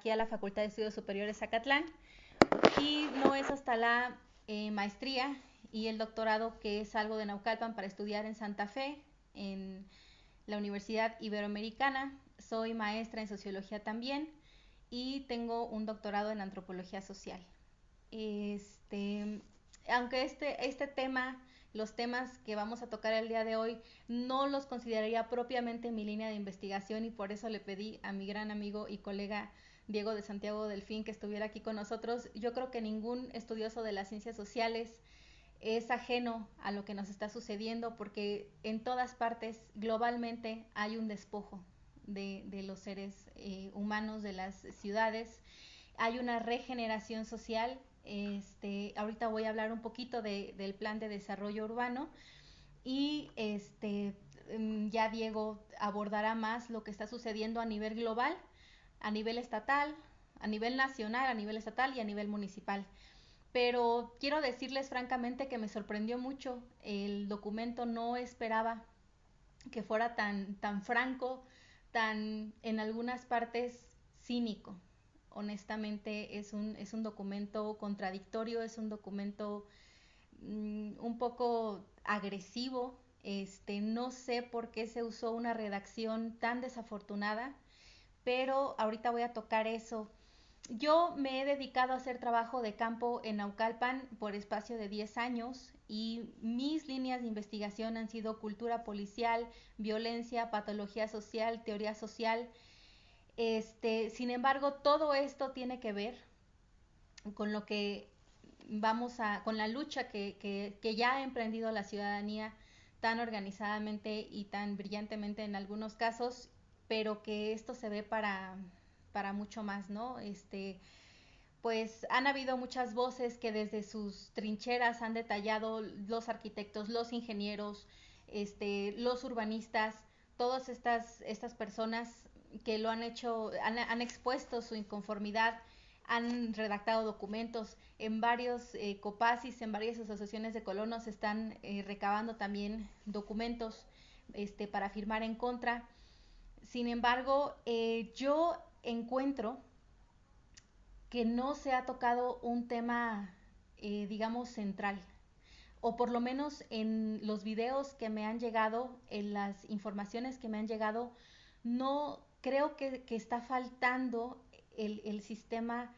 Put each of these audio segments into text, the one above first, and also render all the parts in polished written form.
aquí a la Facultad de Estudios Superiores Zacatlán y no es hasta la maestría y el doctorado que salgo de Naucalpan para estudiar en Santa Fe, en la Universidad Iberoamericana. Soy maestra en sociología también y tengo un doctorado en antropología social. Este, aunque este tema, los temas que vamos a tocar el día de hoy, no los consideraría propiamente mi línea de investigación y por eso le pedí a mi gran amigo y colega Diego de Santiago Delfín que estuviera aquí con nosotros. Yo creo que ningún estudioso de las ciencias sociales es ajeno a lo que nos está sucediendo porque en todas partes globalmente hay un despojo de los seres humanos, de las ciudades. Hay una regeneración social. Ahorita voy a hablar un poquito del plan de desarrollo urbano y ya Diego abordará más lo que está sucediendo a nivel global, a nivel estatal, a nivel nacional, a nivel estatal y a nivel municipal. Pero quiero decirles francamente que me sorprendió mucho el documento, no esperaba que fuera tan franco, tan en algunas partes cínico. Honestamente es un documento contradictorio, es un documento un poco agresivo. No sé por qué se usó una redacción tan desafortunada, pero ahorita voy a tocar eso. Yo me he dedicado a hacer trabajo de campo en Naucalpan por espacio de 10 años y mis líneas de investigación han sido cultura policial, violencia, patología social, teoría social. Sin embargo, todo esto tiene que ver con lo que con la lucha que ya ha emprendido la ciudadanía tan organizadamente y tan brillantemente en algunos casos, pero que esto se ve para mucho más, ¿no? Pues han habido muchas voces que desde sus trincheras han detallado los arquitectos, los ingenieros, los urbanistas, todas estas personas que lo han hecho, han expuesto su inconformidad, han redactado documentos en varios COPASIS, en varias asociaciones de colonos están recabando también documentos para firmar en contra. Sin embargo, yo encuentro que no se ha tocado un tema, digamos, central, o por lo menos en los videos que me han llegado, en las informaciones que me han llegado, no creo que está faltando el sistema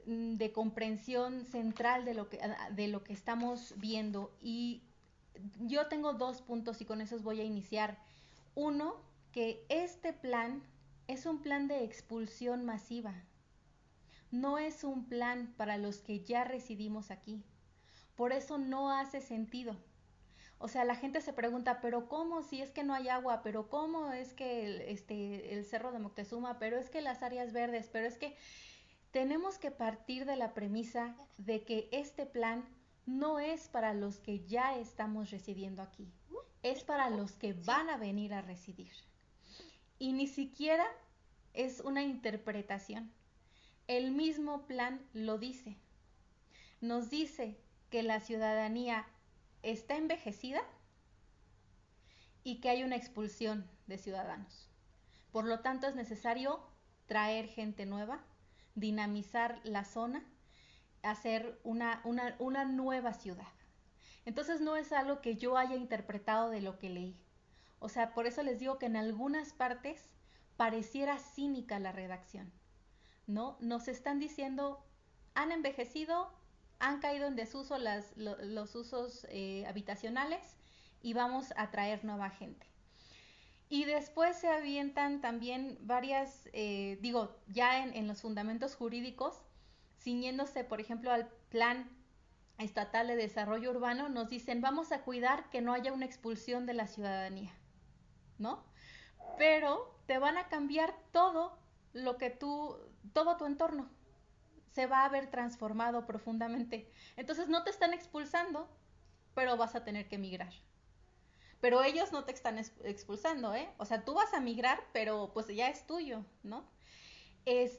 de comprensión central de lo que estamos viendo. Y yo tengo dos puntos y con esos voy a iniciar. Uno, que este plan es un plan de expulsión masiva. No es un plan para los que ya residimos aquí. Por eso no hace sentido. O sea, la gente se pregunta, pero ¿cómo si es que no hay agua? ¿Pero cómo es que el Cerro de Moctezuma? ¿Pero es que las áreas verdes? ¿Pero es que tenemos que partir de la premisa de que este plan no es para los que ya estamos residiendo aquí, es para los que van a venir a residir. Y ni siquiera es una interpretación. El mismo plan lo dice. Nos dice que la ciudadanía está envejecida y que hay una expulsión de ciudadanos. Por lo tanto, es necesario traer gente nueva, dinamizar la zona, hacer una nueva ciudad. Entonces no es algo que yo haya interpretado de lo que leí. O sea, por eso les digo que en algunas partes pareciera cínica la redacción, ¿no? Nos están diciendo, han envejecido, han caído en desuso los usos habitacionales y vamos a traer nueva gente. Y después se avientan también varias, ya en los fundamentos jurídicos, ciñéndose, por ejemplo, al Plan Estatal de Desarrollo Urbano, nos dicen, vamos a cuidar que no haya una expulsión de la ciudadanía, ¿no? Pero te van a cambiar todo todo tu entorno. Se va a ver transformado profundamente. Entonces no te están expulsando, pero vas a tener que migrar. Pero ellos no te están expulsando, ¿eh? O sea, tú vas a migrar, pero pues ya es tuyo, ¿no? El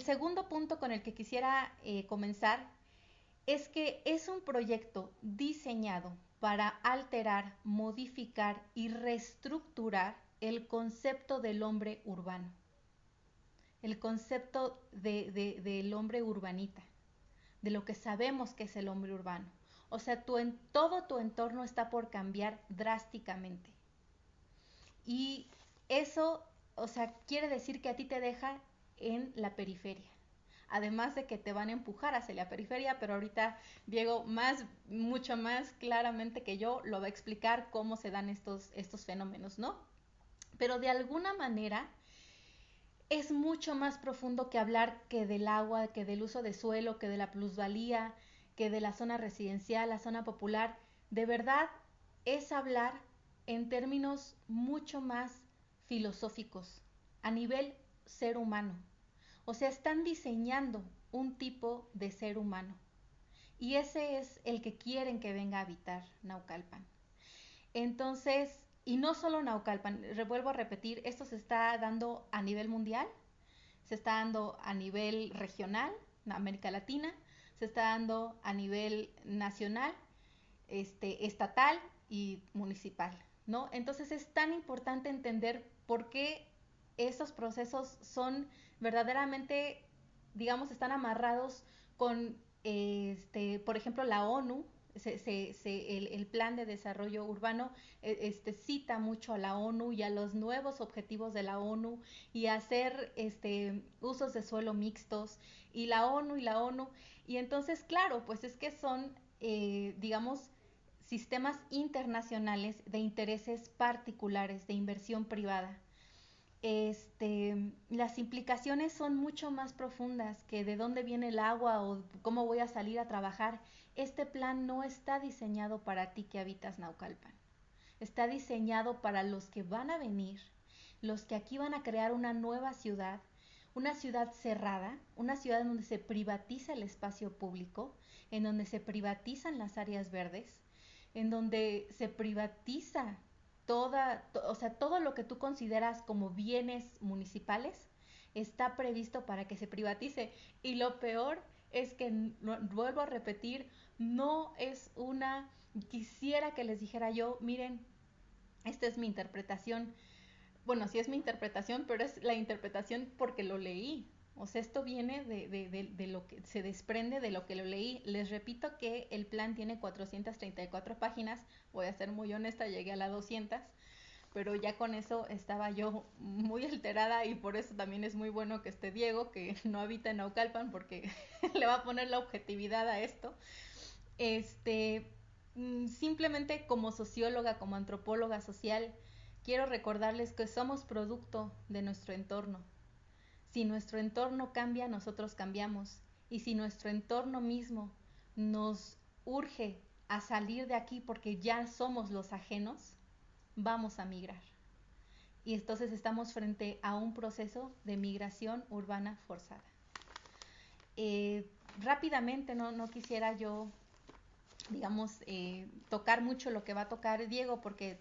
segundo punto con el que quisiera comenzar es que es un proyecto diseñado para alterar, modificar y reestructurar el concepto del hombre urbano. el concepto del hombre urbanita, de lo que sabemos que es el hombre urbano. O sea, todo tu entorno está por cambiar drásticamente. Y eso, o sea, quiere decir que a ti te deja en la periferia. Además de que te van a empujar hacia la periferia, pero ahorita Diego mucho más claramente que yo lo va a explicar cómo se dan estos fenómenos, ¿no? Pero de alguna manera es mucho más profundo que hablar que del agua, que del uso de suelo, que de la plusvalía, que de la zona residencial, la zona popular. De verdad es hablar en términos mucho más filosóficos, a nivel ser humano. O sea, están diseñando un tipo de ser humano. Y ese es el que quieren que venga a habitar Naucalpan. Entonces, y no solo Naucalpan, vuelvo a repetir, esto se está dando a nivel mundial, se está dando a nivel regional, en América Latina, se está dando a nivel nacional, estatal y municipal, ¿no? Entonces es tan importante entender por qué estos procesos son verdaderamente, digamos, están amarrados con, por ejemplo, la ONU. El plan de desarrollo urbano cita mucho a la ONU y a los nuevos objetivos de la ONU y hacer usos de suelo mixtos y la ONU y entonces claro pues es que son digamos sistemas internacionales de intereses particulares de inversión privada. Las implicaciones son mucho más profundas que de dónde viene el agua o cómo voy a salir a trabajar. Este plan no está diseñado para ti que habitas Naucalpan. Está diseñado para los que van a venir, los que aquí van a crear una ciudad cerrada, una ciudad en donde se privatiza el espacio público, en donde se privatizan las áreas verdes, en donde se privatiza o sea, todo lo que tú consideras como bienes municipales está previsto para que se privatice. Y lo peor es que, vuelvo a repetir, no es quisiera que les dijera yo, miren, esta es mi interpretación. Bueno, sí es mi interpretación, pero es la interpretación porque lo leí. O sea, esto viene de lo que se desprende de lo que lo leí. Les repito que el plan tiene 434 páginas. Voy a ser muy honesta, llegué a las 200. Pero ya con eso estaba yo muy alterada y por eso también es muy bueno que esté Diego, que no habita en Naucalpan, porque le va a poner la objetividad a esto. Simplemente como socióloga, como antropóloga social, quiero recordarles que somos producto de nuestro entorno. Si nuestro entorno cambia, nosotros cambiamos. Y si nuestro entorno mismo nos urge a salir de aquí porque ya somos los ajenos, vamos a migrar. Y entonces estamos frente a un proceso de migración urbana forzada. Rápidamente, no quisiera yo digamos, tocar mucho lo que va a tocar Diego, porque,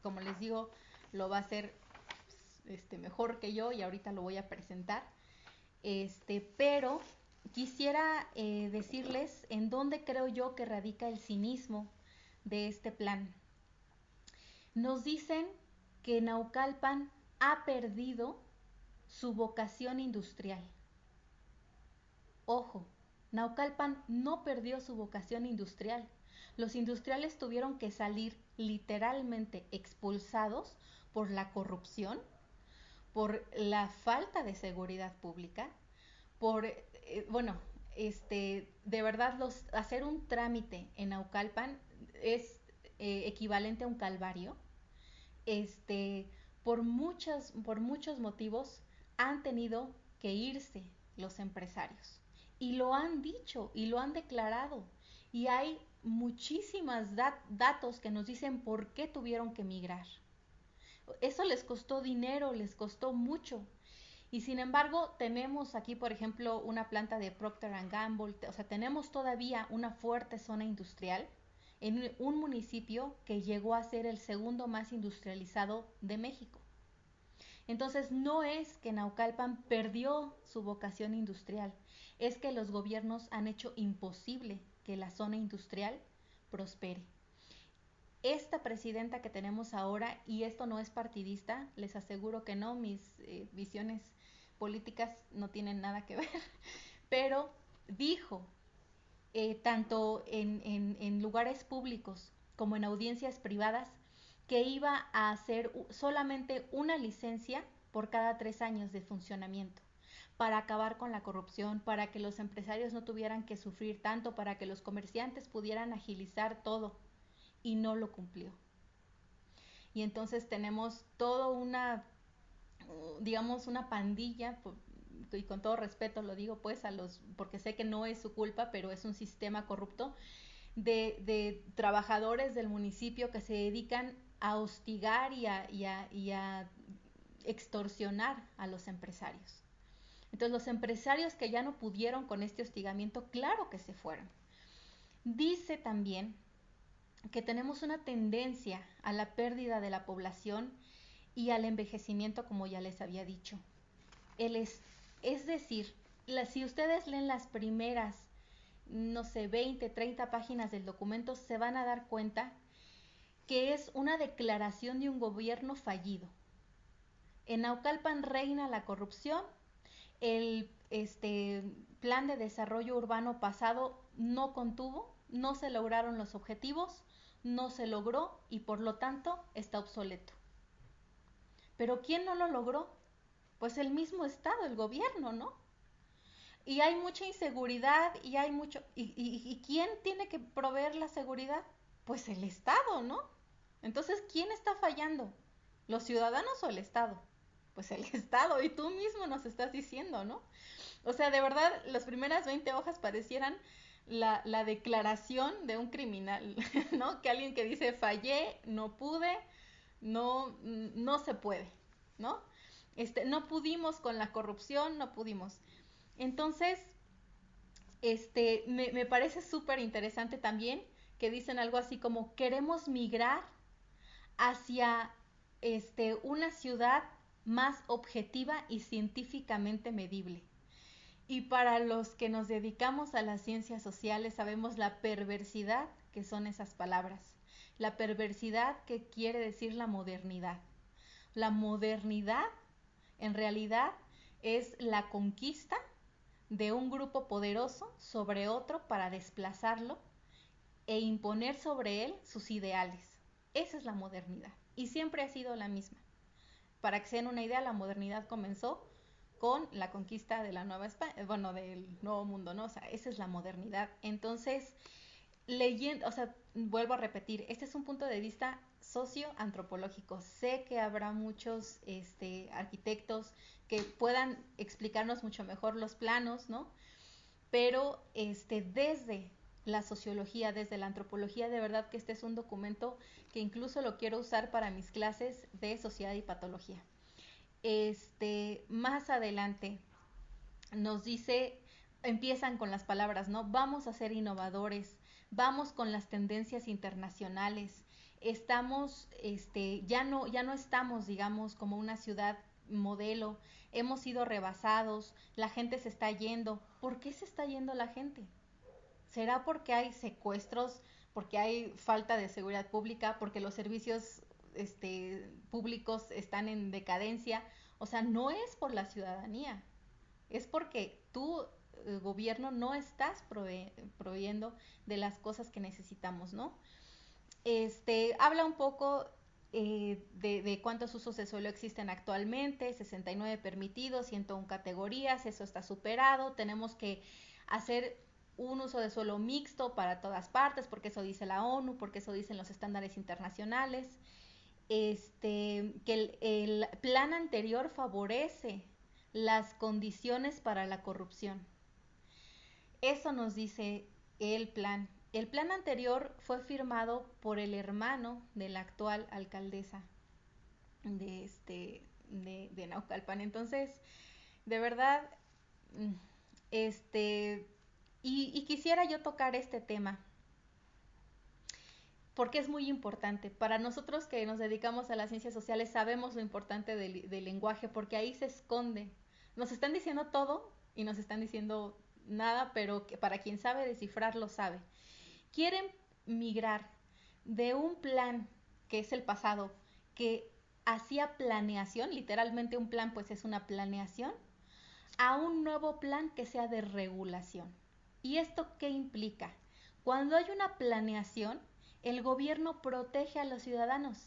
como les digo, lo va a hacer mejor que yo y ahorita lo voy a presentar. Pero quisiera decirles en dónde creo yo que radica el cinismo de este plan. Nos dicen que Naucalpan ha perdido su vocación industrial. Ojo, Naucalpan no perdió su vocación industrial. Los industriales tuvieron que salir literalmente expulsados por la corrupción, por la falta de seguridad pública, por, de verdad hacer un trámite en Naucalpan es equivalente a un calvario. Por muchos motivos han tenido que irse los empresarios. Y lo han dicho y lo han declarado. Y hay muchísimos datos que nos dicen por qué tuvieron que migrar. Eso les costó dinero, les costó mucho. Y sin embargo, tenemos aquí, por ejemplo, una planta de Procter & Gamble, o sea, tenemos todavía una fuerte zona industrial en un municipio que llegó a ser el segundo más industrializado de México. Entonces no es que Naucalpan perdió su vocación industrial, es que los gobiernos han hecho imposible que la zona industrial prospere. Esta presidenta que tenemos ahora, y esto no es partidista, les aseguro que no, mis visiones políticas no tienen nada que ver, pero dijo, tanto en lugares públicos como en audiencias privadas, que iba a hacer solamente una licencia por cada 3 años de funcionamiento para acabar con la corrupción, para que los empresarios no tuvieran que sufrir tanto, para que los comerciantes pudieran agilizar todo, y no lo cumplió. Y entonces tenemos toda una, digamos, una pandilla, y con todo respeto lo digo pues a los, porque sé que no es su culpa, pero es un sistema corrupto, de trabajadores del municipio que se dedican a hostigar y a extorsionar a los empresarios. Entonces los empresarios que ya no pudieron con este hostigamiento, claro que se fueron. Dice también que tenemos una tendencia a la pérdida de la población y al envejecimiento, como ya les había dicho. Es decir, si ustedes leen las primeras, no sé, 20, 30 páginas del documento, se van a dar cuenta que es una declaración de un gobierno fallido. En Naucalpan reina la corrupción, el plan de desarrollo urbano pasado no contuvo, no se lograron los objetivos, no se logró y por lo tanto está obsoleto. Pero ¿quién no lo logró? Pues el mismo Estado, el gobierno, ¿no? Y hay mucha inseguridad y hay mucho... ¿Y quién tiene que proveer la seguridad? Pues el Estado, ¿no? Entonces, ¿quién está fallando? ¿Los ciudadanos o el Estado? Pues el Estado, y tú mismo nos estás diciendo, ¿no? O sea, de verdad, las primeras 20 hojas parecieran la declaración de un criminal, ¿no? Que alguien que dice, fallé, no pude, no se puede, ¿no? No pudimos con la corrupción, no pudimos. Entonces, me parece súper interesante también que dicen algo así como, queremos migrar hacia una ciudad más objetiva y científicamente medible. Y para los que nos dedicamos a las ciencias sociales sabemos la perversidad que son esas palabras. La perversidad que quiere decir la modernidad. La modernidad en realidad es la conquista de un grupo poderoso sobre otro para desplazarlo e imponer sobre él sus ideales. Esa es la modernidad y siempre ha sido la misma. Para que se den una idea, la modernidad comenzó con la conquista de la Nueva España, bueno, del Nuevo Mundo, ¿no? O sea, esa es la modernidad. Entonces, leyendo, o sea, vuelvo a repetir, este es un punto de vista socioantropológico. Sé que habrá muchos arquitectos que puedan explicarnos mucho mejor los planos, ¿no? Pero desde la sociología, desde la antropología, de verdad que este es un documento que incluso lo quiero usar para mis clases de sociedad y patología. Más adelante nos dice, empiezan con las palabras, ¿no? Vamos a ser innovadores, vamos con las tendencias internacionales, estamos, ya no estamos, digamos, como una ciudad modelo, hemos sido rebasados, la gente se está yendo. ¿Por qué se está yendo la gente? ¿Será porque hay secuestros, porque hay falta de seguridad pública, porque los servicios públicos están en decadencia? O sea, no es por la ciudadanía, es porque tú, gobierno, no estás proveyendo de las cosas que necesitamos, ¿no? Habla un poco de cuántos usos de suelo existen actualmente, 69 permitidos, 101 categorías, eso está superado, tenemos que hacer un uso de suelo mixto para todas partes, porque eso dice la ONU, porque eso dicen los estándares internacionales, que el plan anterior favorece las condiciones para la corrupción. Eso nos dice el plan. El plan anterior fue firmado por el hermano de la actual alcaldesa de Naucalpan. Entonces, de verdad, y quisiera yo tocar este tema porque es muy importante. Para nosotros que nos dedicamos a las ciencias sociales sabemos lo importante del lenguaje, porque ahí se esconde. Nos están diciendo todo y nos están diciendo nada, pero que para quien sabe descifrarlo sabe. Quieren migrar de un plan que es el pasado, que hacía planeación, literalmente un plan pues es una planeación, a un nuevo plan que sea de regulación. ¿Y esto qué implica? Cuando hay una planeación, el gobierno protege a los ciudadanos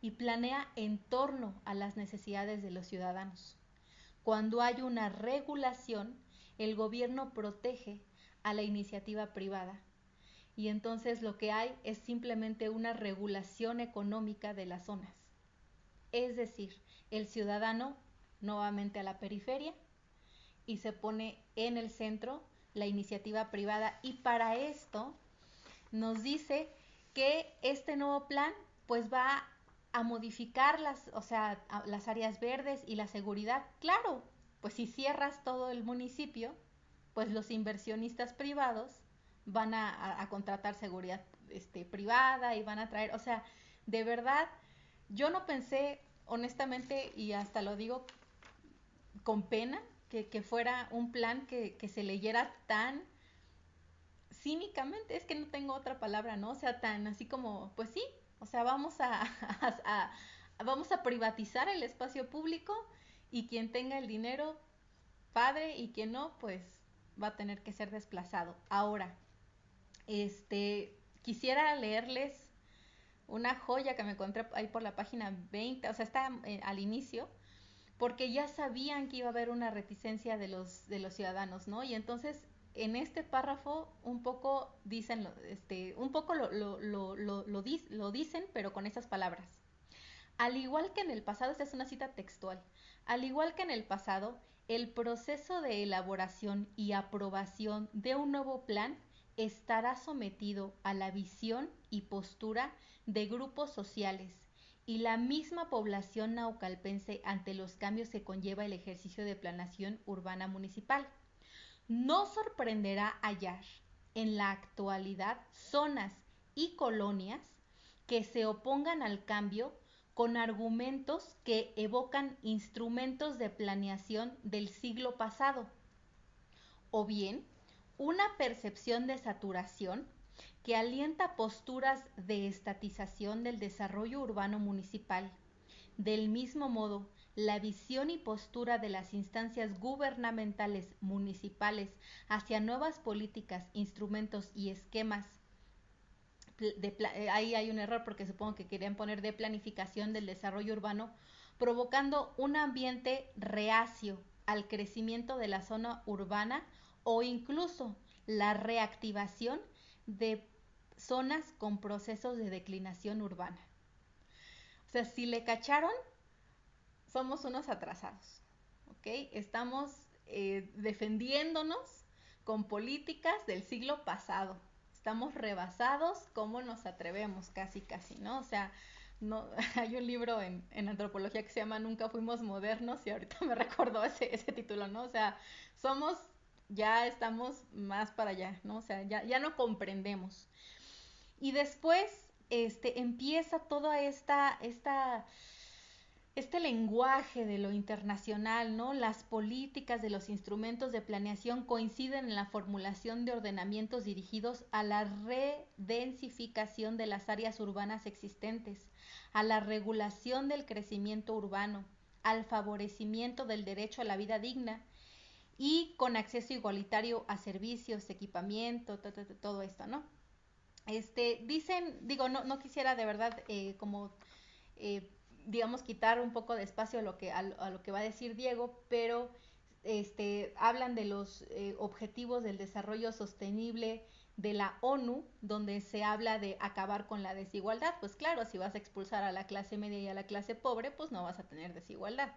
y planea en torno a las necesidades de los ciudadanos. Cuando hay una regulación, el gobierno protege a la iniciativa privada. Y entonces lo que hay es simplemente una regulación económica de las zonas. Es decir, el ciudadano nuevamente a la periferia y se pone en el centro la iniciativa privada. Y para esto nos dice que este nuevo plan pues va a modificar las áreas verdes y la seguridad. Claro, pues si cierras todo el municipio, pues los inversionistas privados van a contratar seguridad privada y van a traer, o sea, de verdad, yo no pensé, honestamente, y hasta lo digo con pena, que fuera un plan que se leyera tan cínicamente, es que no tengo otra palabra, ¿no? O sea, tan así como, pues sí, o sea, vamos a privatizar el espacio público y quien tenga el dinero, padre, y quien no, pues va a tener que ser desplazado. Ahora, quisiera leerles una joya que me encontré ahí por la página 20, o sea, está al inicio, porque ya sabían que iba a haber una reticencia de los ciudadanos, ¿no? Y entonces en este párrafo un poco dicen, un poco lo dicen, pero con esas palabras. Al igual que en el pasado, esta es una cita textual, al igual que en el pasado, el proceso de elaboración y aprobación de un nuevo plan estará sometido a la visión y postura de grupos sociales y la misma población naucalpense ante los cambios que conlleva el ejercicio de planeación urbana municipal. No sorprenderá hallar en la actualidad zonas y colonias que se opongan al cambio con argumentos que evocan instrumentos de planeación del siglo pasado, o bien una percepción de saturación que alienta posturas de estatización del desarrollo urbano municipal. Del mismo modo, la visión y postura de las instancias gubernamentales municipales hacia nuevas políticas, instrumentos y esquemas ahí hay un error porque supongo que querían poner de planificación del desarrollo urbano, provocando un ambiente reacio al crecimiento de la zona urbana o incluso la reactivación de zonas con procesos de declinación urbana. O sea, si le cacharon, somos unos atrasados, ¿ok? Estamos defendiéndonos con políticas del siglo pasado. Estamos rebasados, ¿cómo nos atrevemos? Casi, casi, ¿no? O sea, no, hay un libro en antropología que se llama Nunca fuimos modernos y ahorita me recordó ese título, ¿no? O sea, ya estamos más para allá, ¿no? O sea, ya no comprendemos. Y después, empieza toda este lenguaje de lo internacional, ¿no? Las políticas de los instrumentos de planeación coinciden en la formulación de ordenamientos dirigidos a la redensificación de las áreas urbanas existentes, a la regulación del crecimiento urbano, al favorecimiento del derecho a la vida digna y con acceso igualitario a servicios, equipamiento, todo esto, ¿no? Dicen, digo, no quisiera de verdad como digamos, quitar un poco de espacio a lo que va a decir Diego, pero hablan de los objetivos del desarrollo sostenible de la ONU, donde se habla de acabar con la desigualdad. Pues claro, si vas a expulsar a la clase media y a la clase pobre, pues no vas a tener desigualdad.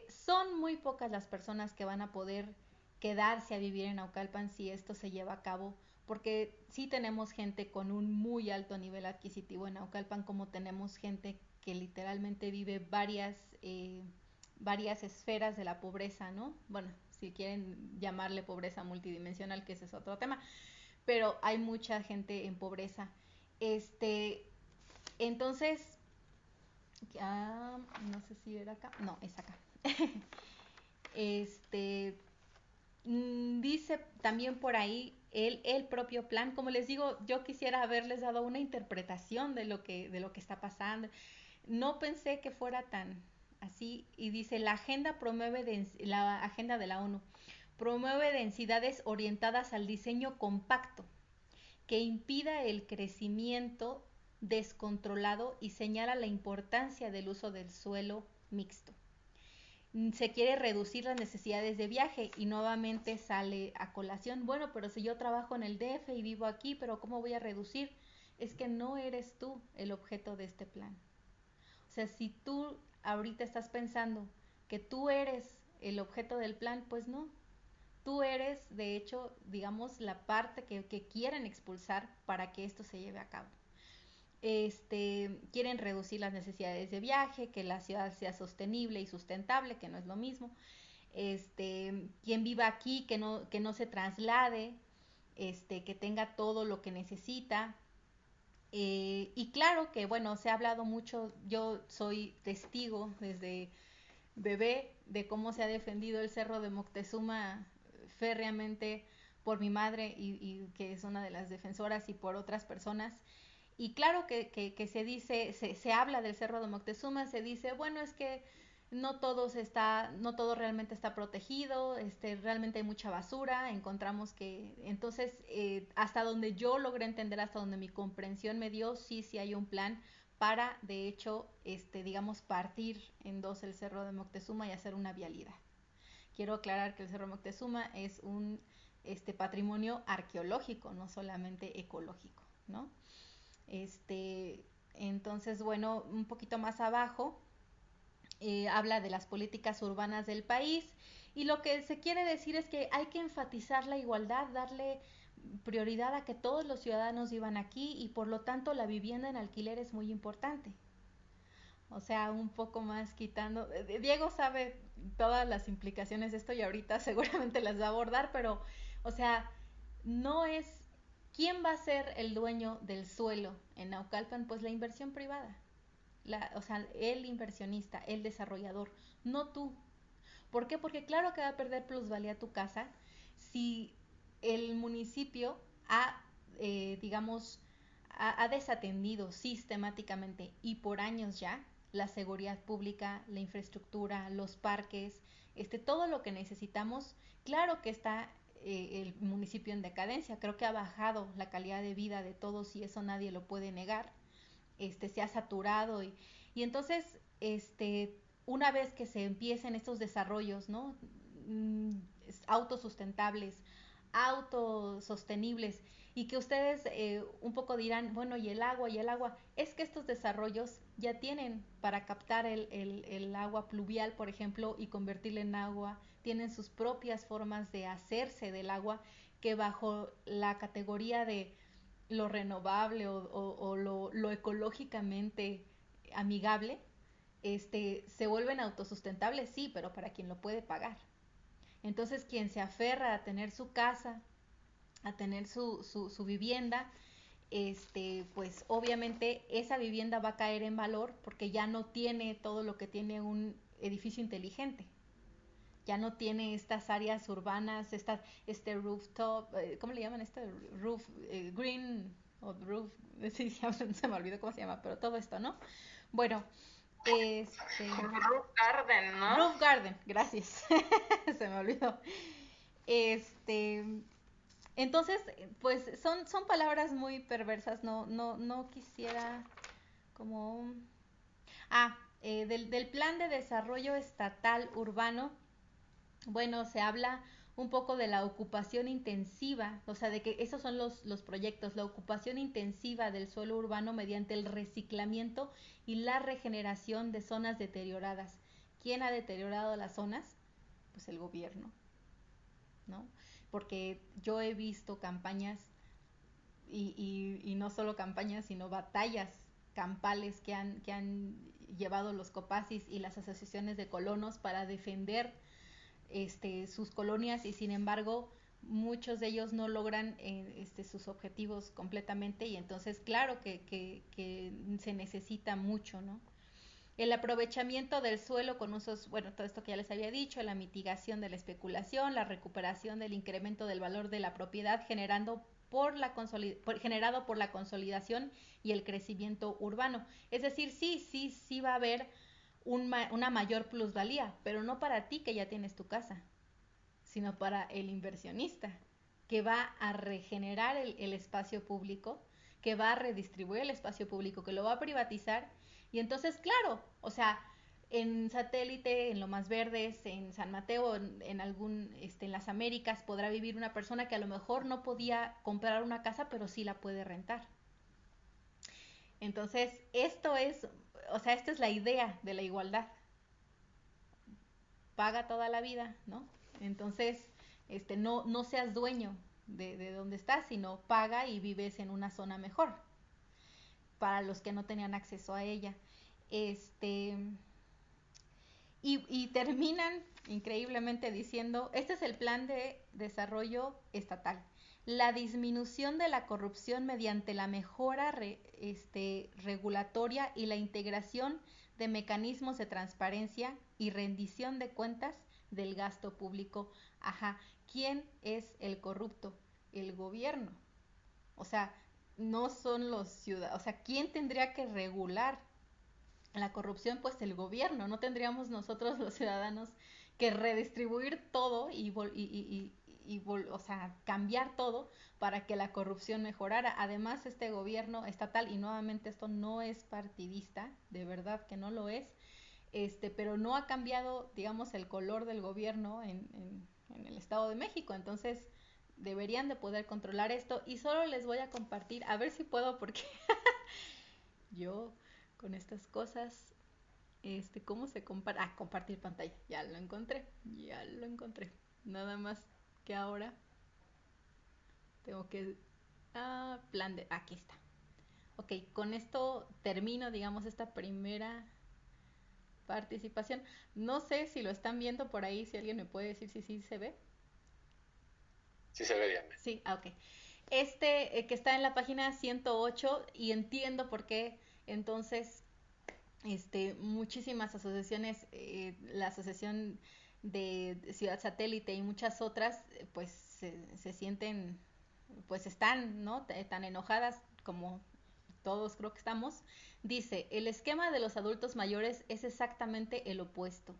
Son muy pocas las personas que van a poder quedarse a vivir en Naucalpan si esto se lleva a cabo, porque sí tenemos gente con un muy alto nivel adquisitivo en Naucalpan, como tenemos gente que literalmente vive varias esferas de la pobreza, ¿no? Bueno, si quieren llamarle pobreza multidimensional, que ese es otro tema, pero hay mucha gente en pobreza. Entonces, no sé si era acá, no, es acá. este Dice también por ahí el propio plan. Como les digo, yo quisiera haberles dado una interpretación de lo que está pasando. No pensé que fuera tan así, y dice, la la agenda de la ONU promueve densidades orientadas al diseño compacto que impida el crecimiento descontrolado y señala la importancia del uso del suelo mixto. Se quiere reducir las necesidades de viaje y nuevamente sale a colación, bueno, pero si yo trabajo en el DF y vivo aquí, pero ¿cómo voy a reducir? Es que no eres tú el objeto de este plan. O sea, si tú ahorita estás pensando que tú eres el objeto del plan, pues no. Tú eres, de hecho, digamos, la parte que quieren expulsar para que esto se lleve a cabo. Quieren reducir las necesidades de viaje, que la ciudad sea sostenible y sustentable, que no es lo mismo. Quien viva aquí, que no se traslade, que tenga todo lo que necesita. Y claro que, bueno, se ha hablado mucho, yo soy testigo desde bebé de cómo se ha defendido el Cerro de Moctezuma férreamente por mi madre y que es una de las defensoras y por otras personas. Y claro que se dice, se habla del Cerro de Moctezuma, se dice, bueno, es que no todo realmente está protegido, realmente hay mucha basura, encontramos que, entonces, hasta donde yo logré entender, hasta donde mi comprensión me dio, sí hay un plan para, de hecho, digamos, partir en dos el Cerro de Moctezuma y hacer una vialidad. Quiero aclarar que el Cerro de Moctezuma es un patrimonio arqueológico, no solamente ecológico, ¿no? Entonces, bueno, un poquito más abajo habla de las políticas urbanas del país y lo que se quiere decir es que hay que enfatizar la igualdad, darle prioridad a que todos los ciudadanos vivan aquí y por lo tanto la vivienda en alquiler es muy importante. O sea, un poco más quitando. Diego sabe todas las implicaciones de esto y ahorita seguramente las va a abordar, pero, o sea, no es. ¿Quién va a ser el dueño del suelo en Naucalpan? Pues la inversión privada. O sea, el inversionista, el desarrollador, no tú. ¿Por qué? Porque claro que va a perder plusvalía tu casa si el municipio digamos, ha desatendido sistemáticamente y por años ya la seguridad pública, la infraestructura, los parques, todo lo que necesitamos. Claro que está el municipio en decadencia, creo que ha bajado la calidad de vida de todos y eso nadie lo puede negar. Se ha saturado y entonces, una vez que se empiecen estos desarrollos, ¿no? Autosustentables, autosostenibles y que ustedes un poco dirán, bueno, y el agua, es que estos desarrollos ya tienen para captar el agua pluvial, por ejemplo, y convertirla en agua, tienen sus propias formas de hacerse del agua que bajo la categoría de lo renovable o lo ecológicamente amigable, se vuelven autosustentables, sí, pero para quien lo puede pagar. Entonces, quien se aferra a tener su casa, a tener su vivienda, pues obviamente esa vivienda va a caer en valor porque ya no tiene todo lo que tiene un edificio inteligente. Ya no tiene estas áreas urbanas, rooftop, ¿cómo le llaman esto? Roof, green, o roof, sí, se me olvidó cómo se llama, pero todo esto, ¿no? Bueno, Roof garden, ¿no? Roof garden, gracias, se me olvidó. Este, entonces, pues son palabras muy perversas, no quisiera como... del plan de desarrollo estatal urbano, bueno, se habla un poco de la ocupación intensiva, o sea, de que esos son los proyectos, la ocupación intensiva del suelo urbano mediante el reciclamiento y la regeneración de zonas deterioradas. ¿Quién ha deteriorado las zonas? Pues el gobierno, ¿no? Porque yo he visto campañas y no solo campañas, sino batallas campales que han llevado los copacis y las asociaciones de colonos para defender sus colonias y sin embargo muchos de ellos no logran sus objetivos completamente y entonces claro que se necesita mucho, ¿no? El aprovechamiento del suelo con usos, bueno, todo esto que ya les había dicho, la mitigación de la especulación, la recuperación del incremento del valor de la propiedad generado por la consolidación y el crecimiento urbano. Es decir, sí va a haber una mayor plusvalía, pero no para ti que ya tienes tu casa, sino para el inversionista, que va a regenerar el espacio público, que va a redistribuir el espacio público, que lo va a privatizar. Y entonces, claro, o sea, en Satélite, en Lomas Verdes, en San Mateo, en las Américas, podrá vivir una persona que a lo mejor no podía comprar una casa, pero sí la puede rentar. Entonces, esta es la idea de la igualdad. Paga toda la vida, ¿no? Entonces, no seas dueño de donde estás, sino paga y vives en una zona mejor para los que no tenían acceso a ella. Este, y terminan increíblemente diciendo, este es el plan de desarrollo estatal. La disminución de la corrupción mediante la mejora regulatoria y la integración de mecanismos de transparencia y rendición de cuentas del gasto público. Ajá, ¿quién es el corrupto? El gobierno. O sea, no son los ciudadanos. O sea, ¿quién tendría que regular la corrupción? Pues el gobierno. No tendríamos nosotros los ciudadanos que redistribuir todo o sea, cambiar todo para que la corrupción mejorara. Además, este gobierno estatal, y nuevamente esto no es partidista, de verdad que no lo es, pero no ha cambiado, digamos, el color del gobierno en el Estado de México. Entonces, deberían de poder controlar esto. Y solo les voy a compartir, a ver si puedo, porque yo con estas cosas, ¿cómo se compara? Ah, compartir pantalla, ya lo encontré. Nada más que ahora tengo que, aquí está. Ok, con esto termino, digamos, esta primera participación. No sé si lo están viendo por ahí, si alguien me puede decir si sí se ve. Sí se ve bien. Sí, ok. Que está en la página 108 y entiendo por qué entonces muchísimas asociaciones, la Asociación de Ciudad Satélite y muchas otras, pues se sienten, pues están, ¿no? Tan enojadas como todos creo que estamos. Dice, el esquema de los adultos mayores es exactamente el opuesto,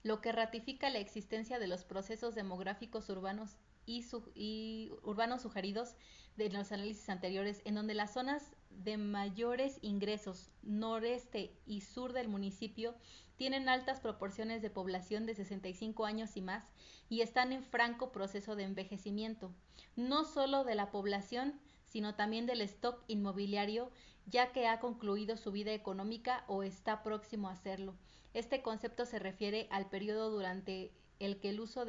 lo que ratifica la existencia de los procesos demográficos urbanos y urbanos sugeridos de los análisis anteriores, en donde las zonas de mayores ingresos noreste y sur del municipio tienen altas proporciones de población de 65 años y más y están en franco proceso de envejecimiento, no solo de la población, sino también del stock inmobiliario, ya que ha concluido su vida económica o está próximo a hacerlo. Este concepto se refiere al periodo durante el que el uso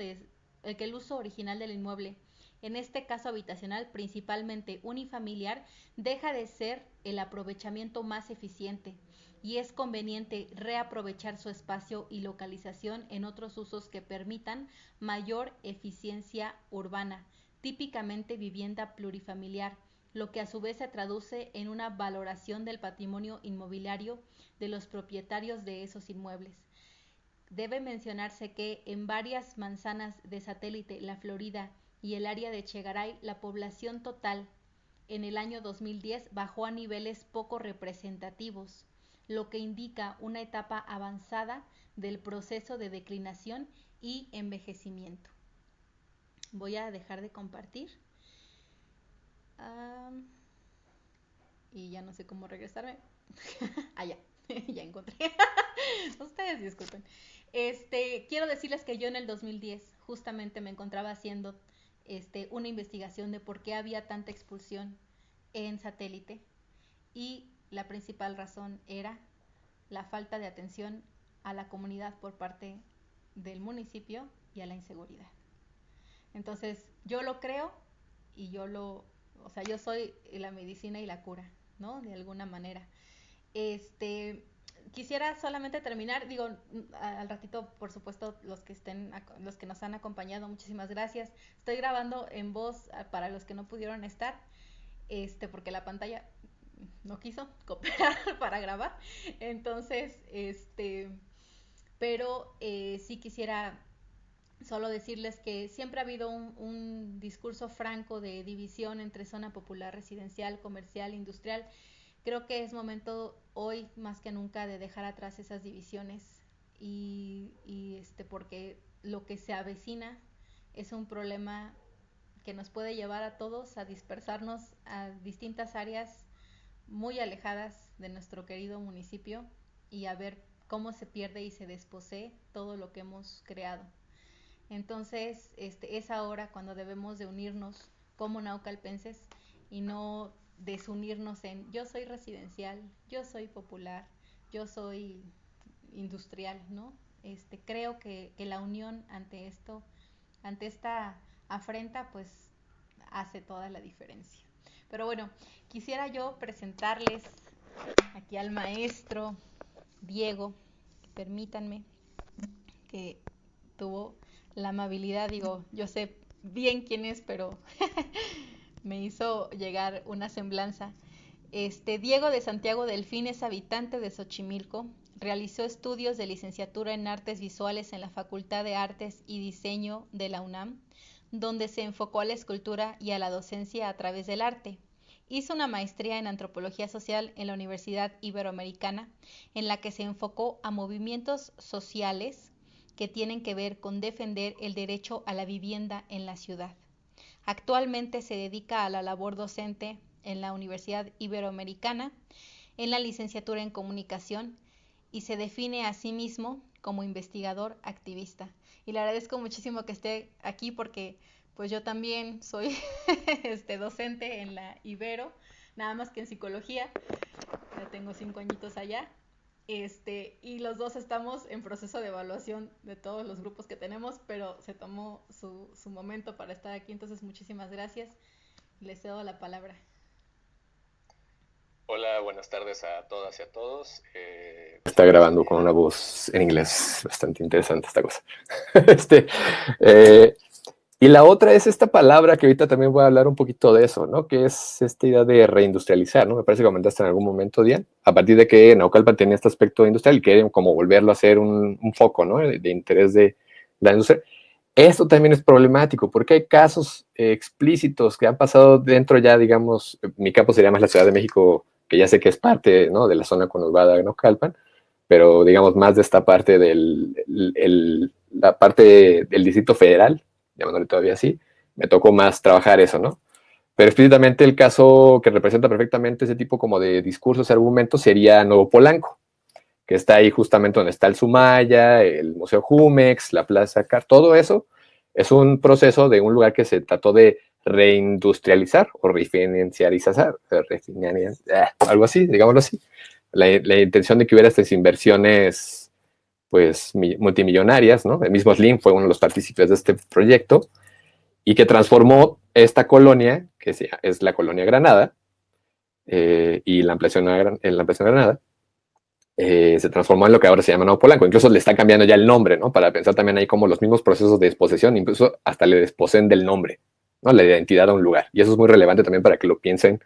original del inmueble, en este caso habitacional principalmente unifamiliar, deja de ser el aprovechamiento más eficiente y es conveniente reaprovechar su espacio y localización en otros usos que permitan mayor eficiencia urbana, típicamente vivienda plurifamiliar, lo que a su vez se traduce en una valoración del patrimonio inmobiliario de los propietarios de esos inmuebles. Debe mencionarse que en varias manzanas de Satélite, la Florida y el área de Chegaray, la población total en el año 2010 bajó a niveles poco representativos, lo que indica una etapa avanzada del proceso de declinación y envejecimiento. Voy a dejar de compartir. Y ya no sé cómo regresarme. Ya, ya encontré. Ustedes disculpen. Quiero decirles que yo en el 2010 justamente me encontraba haciendo una investigación de por qué había tanta expulsión en Satélite y la principal razón era la falta de atención a la comunidad por parte del municipio y a la inseguridad. Entonces, yo lo creo y o sea, yo soy la medicina y la cura, ¿no? De alguna manera. Quisiera solamente terminar, digo, al ratito, por supuesto, los que nos han acompañado, muchísimas gracias. Estoy grabando en voz para los que no pudieron estar, porque la pantalla no quiso cooperar para grabar. Entonces, pero sí quisiera solo decirles que siempre ha habido un discurso franco de división entre zona popular, residencial, comercial, industrial. Creo que es momento hoy más que nunca de dejar atrás esas divisiones porque lo que se avecina es un problema que nos puede llevar a todos a dispersarnos a distintas áreas muy alejadas de nuestro querido municipio y a ver cómo se pierde y se desposee todo lo que hemos creado. Entonces, es ahora cuando debemos de unirnos como naucalpenses y no desunirnos en yo soy residencial, yo soy popular, yo soy industrial, ¿no? Creo que la unión ante esto, ante esta afrenta, pues hace toda la diferencia. Pero bueno, quisiera yo presentarles aquí al maestro Diego, permítanme, que tuvo la amabilidad, digo, yo sé bien quién es, pero me hizo llegar una semblanza. Diego de Santiago Delfín es habitante de Xochimilco, realizó estudios de licenciatura en artes visuales en la Facultad de Artes y Diseño de la UNAM, donde se enfocó a la escultura y a la docencia a través del arte. Hizo una maestría en antropología social en la Universidad Iberoamericana, en la que se enfocó a movimientos sociales que tienen que ver con defender el derecho a la vivienda en la ciudad. Actualmente se dedica a la labor docente en la Universidad Iberoamericana, en la licenciatura en comunicación, y se define a sí mismo como investigador activista. Y le agradezco muchísimo que esté aquí porque pues yo también soy docente en la Ibero, nada más que en psicología, ya tengo 5 añitos allá, y los dos estamos en proceso de evaluación de todos los grupos que tenemos, pero se tomó su momento para estar aquí, entonces muchísimas gracias, les cedo la palabra. Hola, buenas tardes a todas y a todos. Está grabando con una voz en inglés, bastante interesante esta cosa. Y la otra es esta palabra que ahorita también voy a hablar un poquito de eso, ¿no? Que es esta idea de reindustrializar, ¿no? Me parece que comentaste en algún momento, Dian, a partir de que Naucalpan tenía este aspecto industrial y quieren como volverlo a ser un foco, ¿no? De interés de la industria. Esto también es problemático porque hay casos explícitos que han pasado dentro ya, digamos, mi campo sería más la Ciudad de México, que ya sé que es parte, ¿no? De la zona conurbada de Naucalpan, pero digamos más de esta parte la parte del Distrito Federal, llamándole todavía así, me tocó más trabajar eso, ¿no? Pero explícitamente el caso que representa perfectamente ese tipo como de discursos y argumentos sería Nuevo Polanco, que está ahí justamente donde está el Sumaya, el Museo Jumex, la Plaza Car, todo eso es un proceso de un lugar que se trató de reindustrializar o refinanciarizar, algo así, digámoslo así. La intención de que hubiera estas inversiones pues multimillonarias, ¿no? El mismo Slim fue uno de los partícipes de este proyecto y que transformó esta colonia, que es la colonia Granada, y la ampliación Granada, se transformó en lo que ahora se llama Nuevo Polanco. Incluso le está cambiando ya el nombre, ¿no? Para pensar también ahí como los mismos procesos de desposesión, incluso hasta le desposen del nombre, ¿no? La identidad a un lugar. Y eso es muy relevante también para que lo piensen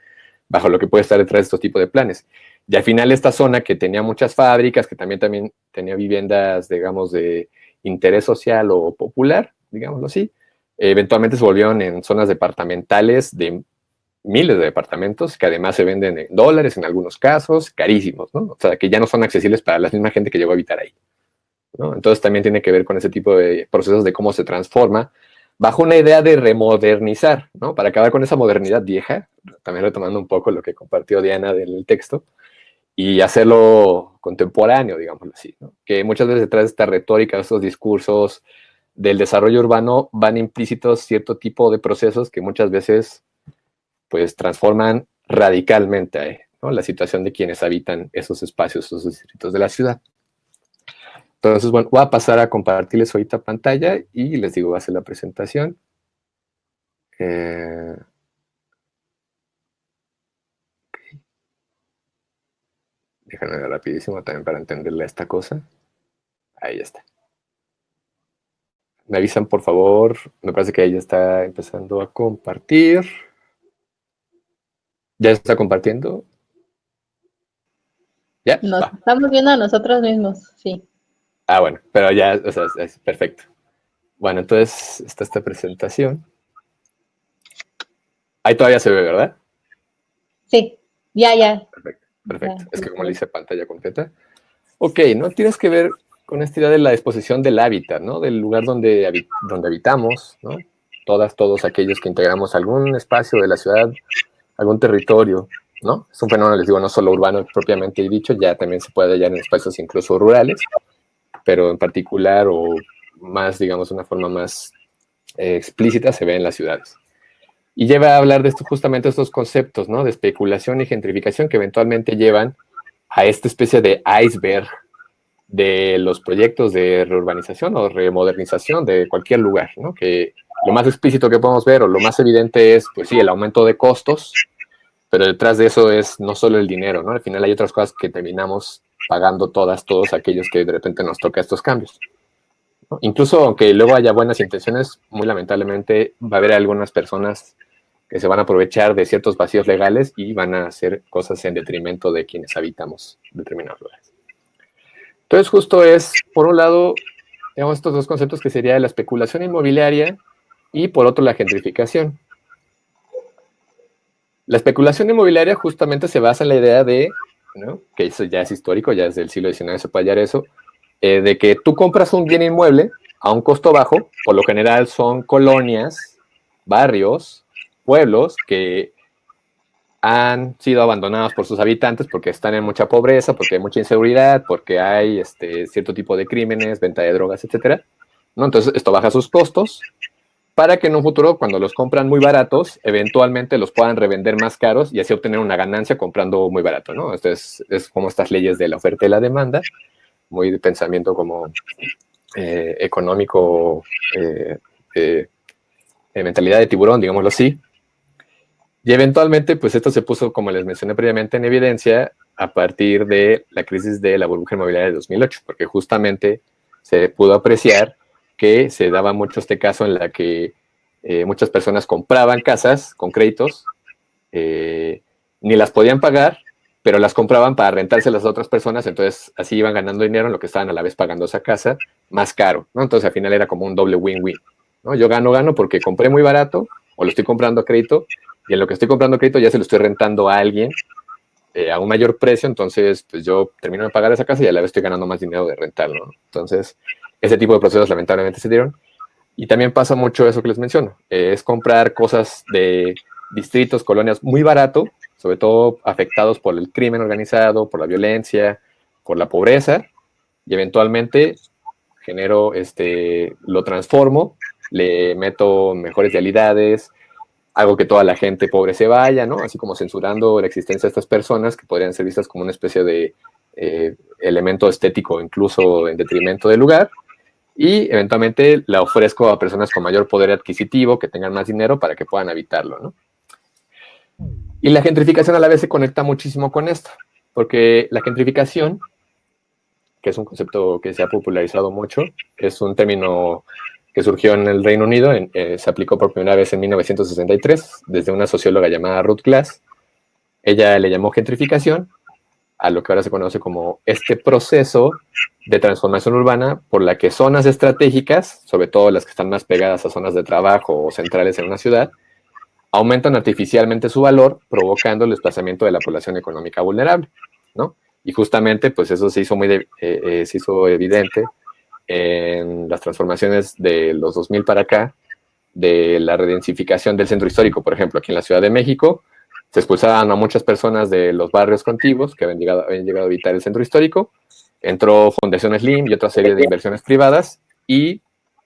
bajo lo que puede estar detrás de estos tipos de planes. Y al final esta zona que tenía muchas fábricas, que también tenía viviendas, digamos, de interés social o popular, digámoslo así, eventualmente se volvieron en zonas departamentales de miles de departamentos que además se venden en dólares en algunos casos, carísimos, ¿no? O sea, que ya no son accesibles para la misma gente que llegó a habitar ahí, ¿no? Entonces también tiene que ver con ese tipo de procesos de cómo se transforma bajo una idea de remodernizar, ¿no? Para acabar con esa modernidad vieja, también retomando un poco lo que compartió Diana del texto, y hacerlo contemporáneo, digámoslo así, ¿no? Que muchas veces detrás de esta retórica, de estos discursos del desarrollo urbano van implícitos cierto tipo de procesos que muchas veces pues transforman radicalmente, ¿no? La situación de quienes habitan esos espacios, esos distritos de la ciudad. Entonces, bueno, voy a pasar a compartirles ahorita pantalla y les digo, voy a hacer la presentación. Déjenme ver rapidísimo también para entenderle esta cosa. Ahí ya está. Me avisan, por favor. Me parece que ahí ya está empezando a compartir. ¿Ya está compartiendo? ¿Ya? Nos estamos viendo a nosotros mismos, sí. Ah, bueno, pero ya, o sea, es perfecto. Bueno, entonces está esta presentación. Ahí todavía se ve, ¿verdad? Sí, ya. Perfecto, perfecto. Es que como le hice pantalla completa. Ok, ¿no? Tienes que ver con esta idea de la disposición del hábitat, ¿no? Del lugar donde habitamos, ¿no? Todos aquellos que integramos algún espacio de la ciudad, algún territorio, ¿no? Es un fenómeno, les digo, no solo urbano propiamente dicho, ya también se puede hallar en espacios incluso rurales, pero en particular o más, digamos, una forma más explícita se ve en las ciudades. Y lleva a hablar de esto, justamente estos conceptos, ¿no? De especulación y gentrificación que eventualmente llevan a esta especie de iceberg de los proyectos de reurbanización o remodernización de cualquier lugar, ¿no? Que lo más explícito que podemos ver o lo más evidente es, pues sí, el aumento de costos, pero detrás de eso es no solo el dinero, ¿no? Al final hay otras cosas que terminamos pagando todos aquellos que de repente nos toca estos cambios, ¿no? Incluso aunque luego haya buenas intenciones, muy lamentablemente va a haber algunas personas que se van a aprovechar de ciertos vacíos legales y van a hacer cosas en detrimento de quienes habitamos determinados lugares. Entonces justo es, por un lado, digamos, estos dos conceptos que sería la especulación inmobiliaria y por otro la gentrificación. La especulación inmobiliaria justamente se basa en la idea de, ¿no? Que eso ya es histórico, ya desde el siglo XIX se puede hallar eso, de que tú compras un bien inmueble a un costo bajo, por lo general son colonias, barrios, pueblos que han sido abandonados por sus habitantes porque están en mucha pobreza, porque hay mucha inseguridad, porque hay cierto tipo de crímenes, venta de drogas, etcétera, ¿no? Entonces esto baja sus costos para que en un futuro, cuando los compran muy baratos, eventualmente los puedan revender más caros y así obtener una ganancia comprando muy barato, ¿no? Esto es como estas leyes de la oferta y la demanda, muy de pensamiento como económico, mentalidad de tiburón, digámoslo así. Y eventualmente, pues esto se puso, como les mencioné previamente, en evidencia a partir de la crisis de la burbuja inmobiliaria de 2008, porque justamente se pudo apreciar que se daba mucho este caso en la que muchas personas compraban casas con créditos, ni las podían pagar, pero las compraban para rentárselas a otras personas, entonces así iban ganando dinero en lo que estaban a la vez pagando esa casa más caro, ¿no? Entonces al final era como un doble win-win, ¿no? Yo gano porque compré muy barato o lo estoy comprando a crédito, y en lo que estoy comprando crédito ya se lo estoy rentando a alguien a un mayor precio, entonces pues yo termino de pagar esa casa y a la vez estoy ganando más dinero de rentarlo, ¿no? Entonces ese tipo de procesos lamentablemente se dieron. Y también pasa mucho eso que les menciono, es comprar cosas de distritos, colonias muy barato, sobre todo afectados por el crimen organizado, por la violencia, por la pobreza, y eventualmente genero, lo transformo, le meto mejores realidades, hago que toda la gente pobre se vaya, ¿no? Así como censurando la existencia de estas personas que podrían ser vistas como una especie de elemento estético, incluso en detrimento del lugar, y eventualmente la ofrezco a personas con mayor poder adquisitivo, que tengan más dinero para que puedan habitarlo, ¿no? Y la gentrificación a la vez se conecta muchísimo con esto, porque la gentrificación, que es un concepto que se ha popularizado mucho, es un término que surgió en el Reino Unido, se aplicó por primera vez en 1963, desde una socióloga llamada Ruth Glass. Ella le llamó gentrificación a lo que ahora se conoce como este proceso de transformación urbana por la que zonas estratégicas, sobre todo las que están más pegadas a zonas de trabajo o centrales en una ciudad, aumentan artificialmente su valor, provocando el desplazamiento de la población económica vulnerable, ¿no? Y justamente, pues eso se hizo se hizo evidente en las transformaciones de los 2000 para acá, de la redensificación del centro histórico, por ejemplo, aquí en la Ciudad de México, se expulsaban a muchas personas de los barrios contiguos que habían llegado a habitar el centro histórico, entró Fundación Slim y otra serie de inversiones privadas y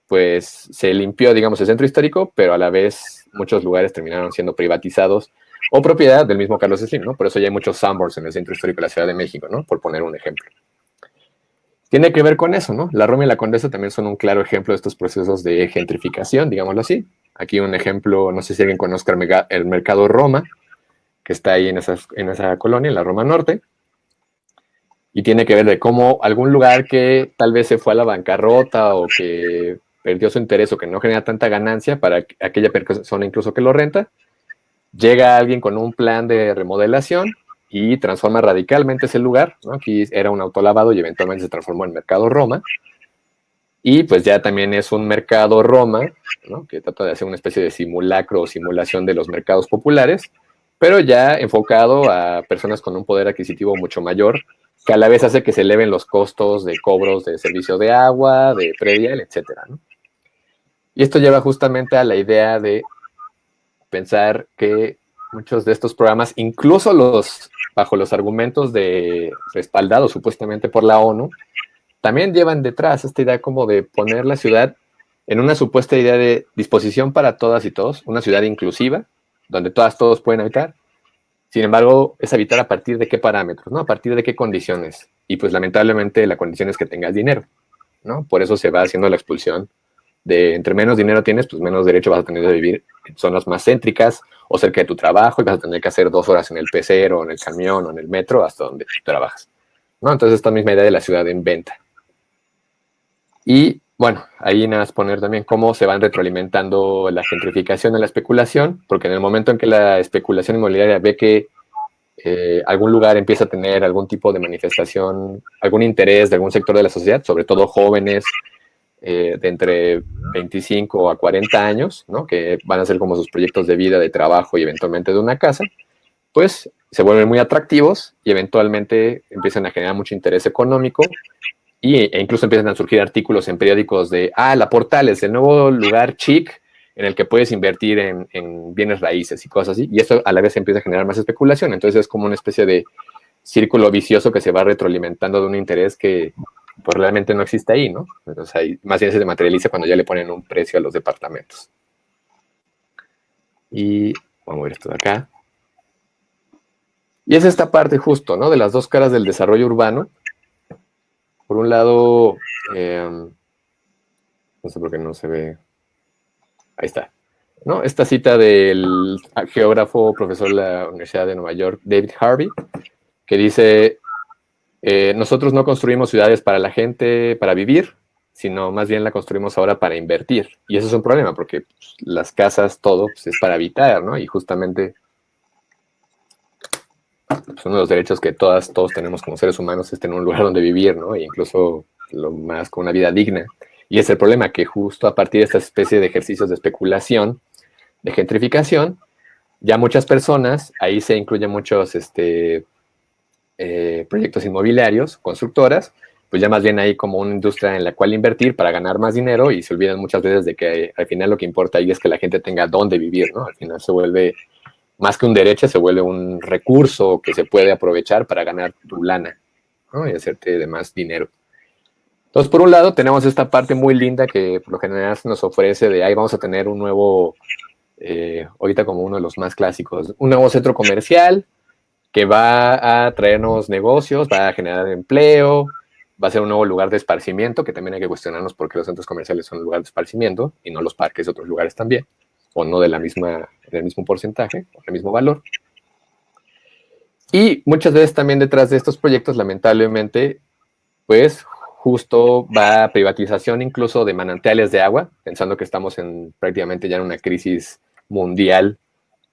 pues se limpió, digamos, el centro histórico, pero a la vez muchos lugares terminaron siendo privatizados o propiedad del mismo Carlos Slim, ¿no? Por eso ya hay muchos Sanborns en el centro histórico de la Ciudad de México, ¿no? Por poner un ejemplo. Tiene que ver con eso, ¿no? La Roma y la Condesa también son un claro ejemplo de estos procesos de gentrificación, digámoslo así. Aquí un ejemplo, no sé si alguien conozca el Mercado Roma, que está ahí en esa colonia, en la Roma Norte, y tiene que ver de cómo algún lugar que tal vez se fue a la bancarrota o que perdió su interés o que no genera tanta ganancia para aquella persona incluso que lo renta, llega alguien con un plan de remodelación y transforma radicalmente ese lugar, ¿no? Aquí era un autolavado y eventualmente se transformó en Mercado Roma, y pues ya también es un Mercado Roma, ¿no? Que trata de hacer una especie de simulacro o simulación de los mercados populares, pero ya enfocado a personas con un poder adquisitivo mucho mayor que a la vez hace que se eleven los costos de cobros de servicio de agua, de predial, etcétera, ¿no? Y esto lleva justamente a la idea de pensar que muchos de estos programas, incluso bajo los argumentos de respaldados supuestamente por la ONU, también llevan detrás esta idea como de poner la ciudad en una supuesta idea de disposición para todas y todos, una ciudad inclusiva, donde todos pueden habitar. Sin embargo, es habitar a partir de qué parámetros, ¿no? A partir de qué condiciones. Y pues lamentablemente la condición es que tengas dinero, ¿no? Por eso se va haciendo la expulsión de entre menos dinero tienes, pues menos derecho vas a tener de vivir en zonas más céntricas o cerca de tu trabajo y vas a tener que hacer 2 horas en el pecero, o en el camión o en el metro hasta donde tú trabajas, ¿no? Entonces esta misma idea de la ciudad en venta. Y bueno, ahí nada más poner también cómo se van retroalimentando la gentrificación y la especulación, porque en el momento en que la especulación inmobiliaria ve que algún lugar empieza a tener algún tipo de manifestación, algún interés de algún sector de la sociedad, sobre todo jóvenes de entre 25 a 40 años, ¿no? Que van a ser como sus proyectos de vida, de trabajo y eventualmente de una casa, pues se vuelven muy atractivos y eventualmente empiezan a generar mucho interés económico e incluso empiezan a surgir artículos en periódicos de, La Portal es el nuevo lugar chic en el que puedes invertir en bienes raíces y cosas así, y eso a la vez empieza a generar más especulación, entonces es como una especie de círculo vicioso que se va retroalimentando de un interés que pues realmente no existe ahí, ¿no? Entonces ahí más bien se materializa cuando ya le ponen un precio a los departamentos. Y vamos a ver esto de acá. Y es esta parte justo, ¿no? De las dos caras del desarrollo urbano. Por un lado, no sé por qué no se ve. Ahí está. ¿No? Esta cita del geógrafo, profesor de la Universidad de Nueva York, David Harvey, que dice, nosotros no construimos ciudades para la gente, para vivir, sino más bien la construimos ahora para invertir. Y eso es un problema, porque pues, las casas, todo, pues, es para habitar, ¿no? Y justamente pues, uno de los derechos que todos tenemos como seres humanos es tener un lugar donde vivir, ¿no? E incluso lo más con una vida digna. Y es el problema, que justo a partir de esta especie de ejercicios de especulación, de gentrificación, ya muchas personas, ahí se incluyen muchos proyectos inmobiliarios, constructoras, pues ya más bien hay como una industria en la cual invertir para ganar más dinero y se olvidan muchas veces de que al final lo que importa ahí es que la gente tenga dónde vivir, ¿no? Al final se vuelve, más que un derecho, se vuelve un recurso que se puede aprovechar para ganar tu lana, ¿no? Y hacerte de más dinero. Entonces, por un lado, tenemos esta parte muy linda que por lo general nos ofrece de ahí vamos a tener un nuevo, ahorita como uno de los más clásicos, un nuevo centro comercial que va a traernos negocios, va a generar empleo, va a ser un nuevo lugar de esparcimiento, que también hay que cuestionarnos por qué los centros comerciales son un lugar de esparcimiento y no los parques de otros lugares también, o no del mismo porcentaje, o del mismo valor. Y muchas veces también detrás de estos proyectos, lamentablemente, pues justo va a privatización incluso de manantiales de agua, pensando que estamos prácticamente ya en una crisis mundial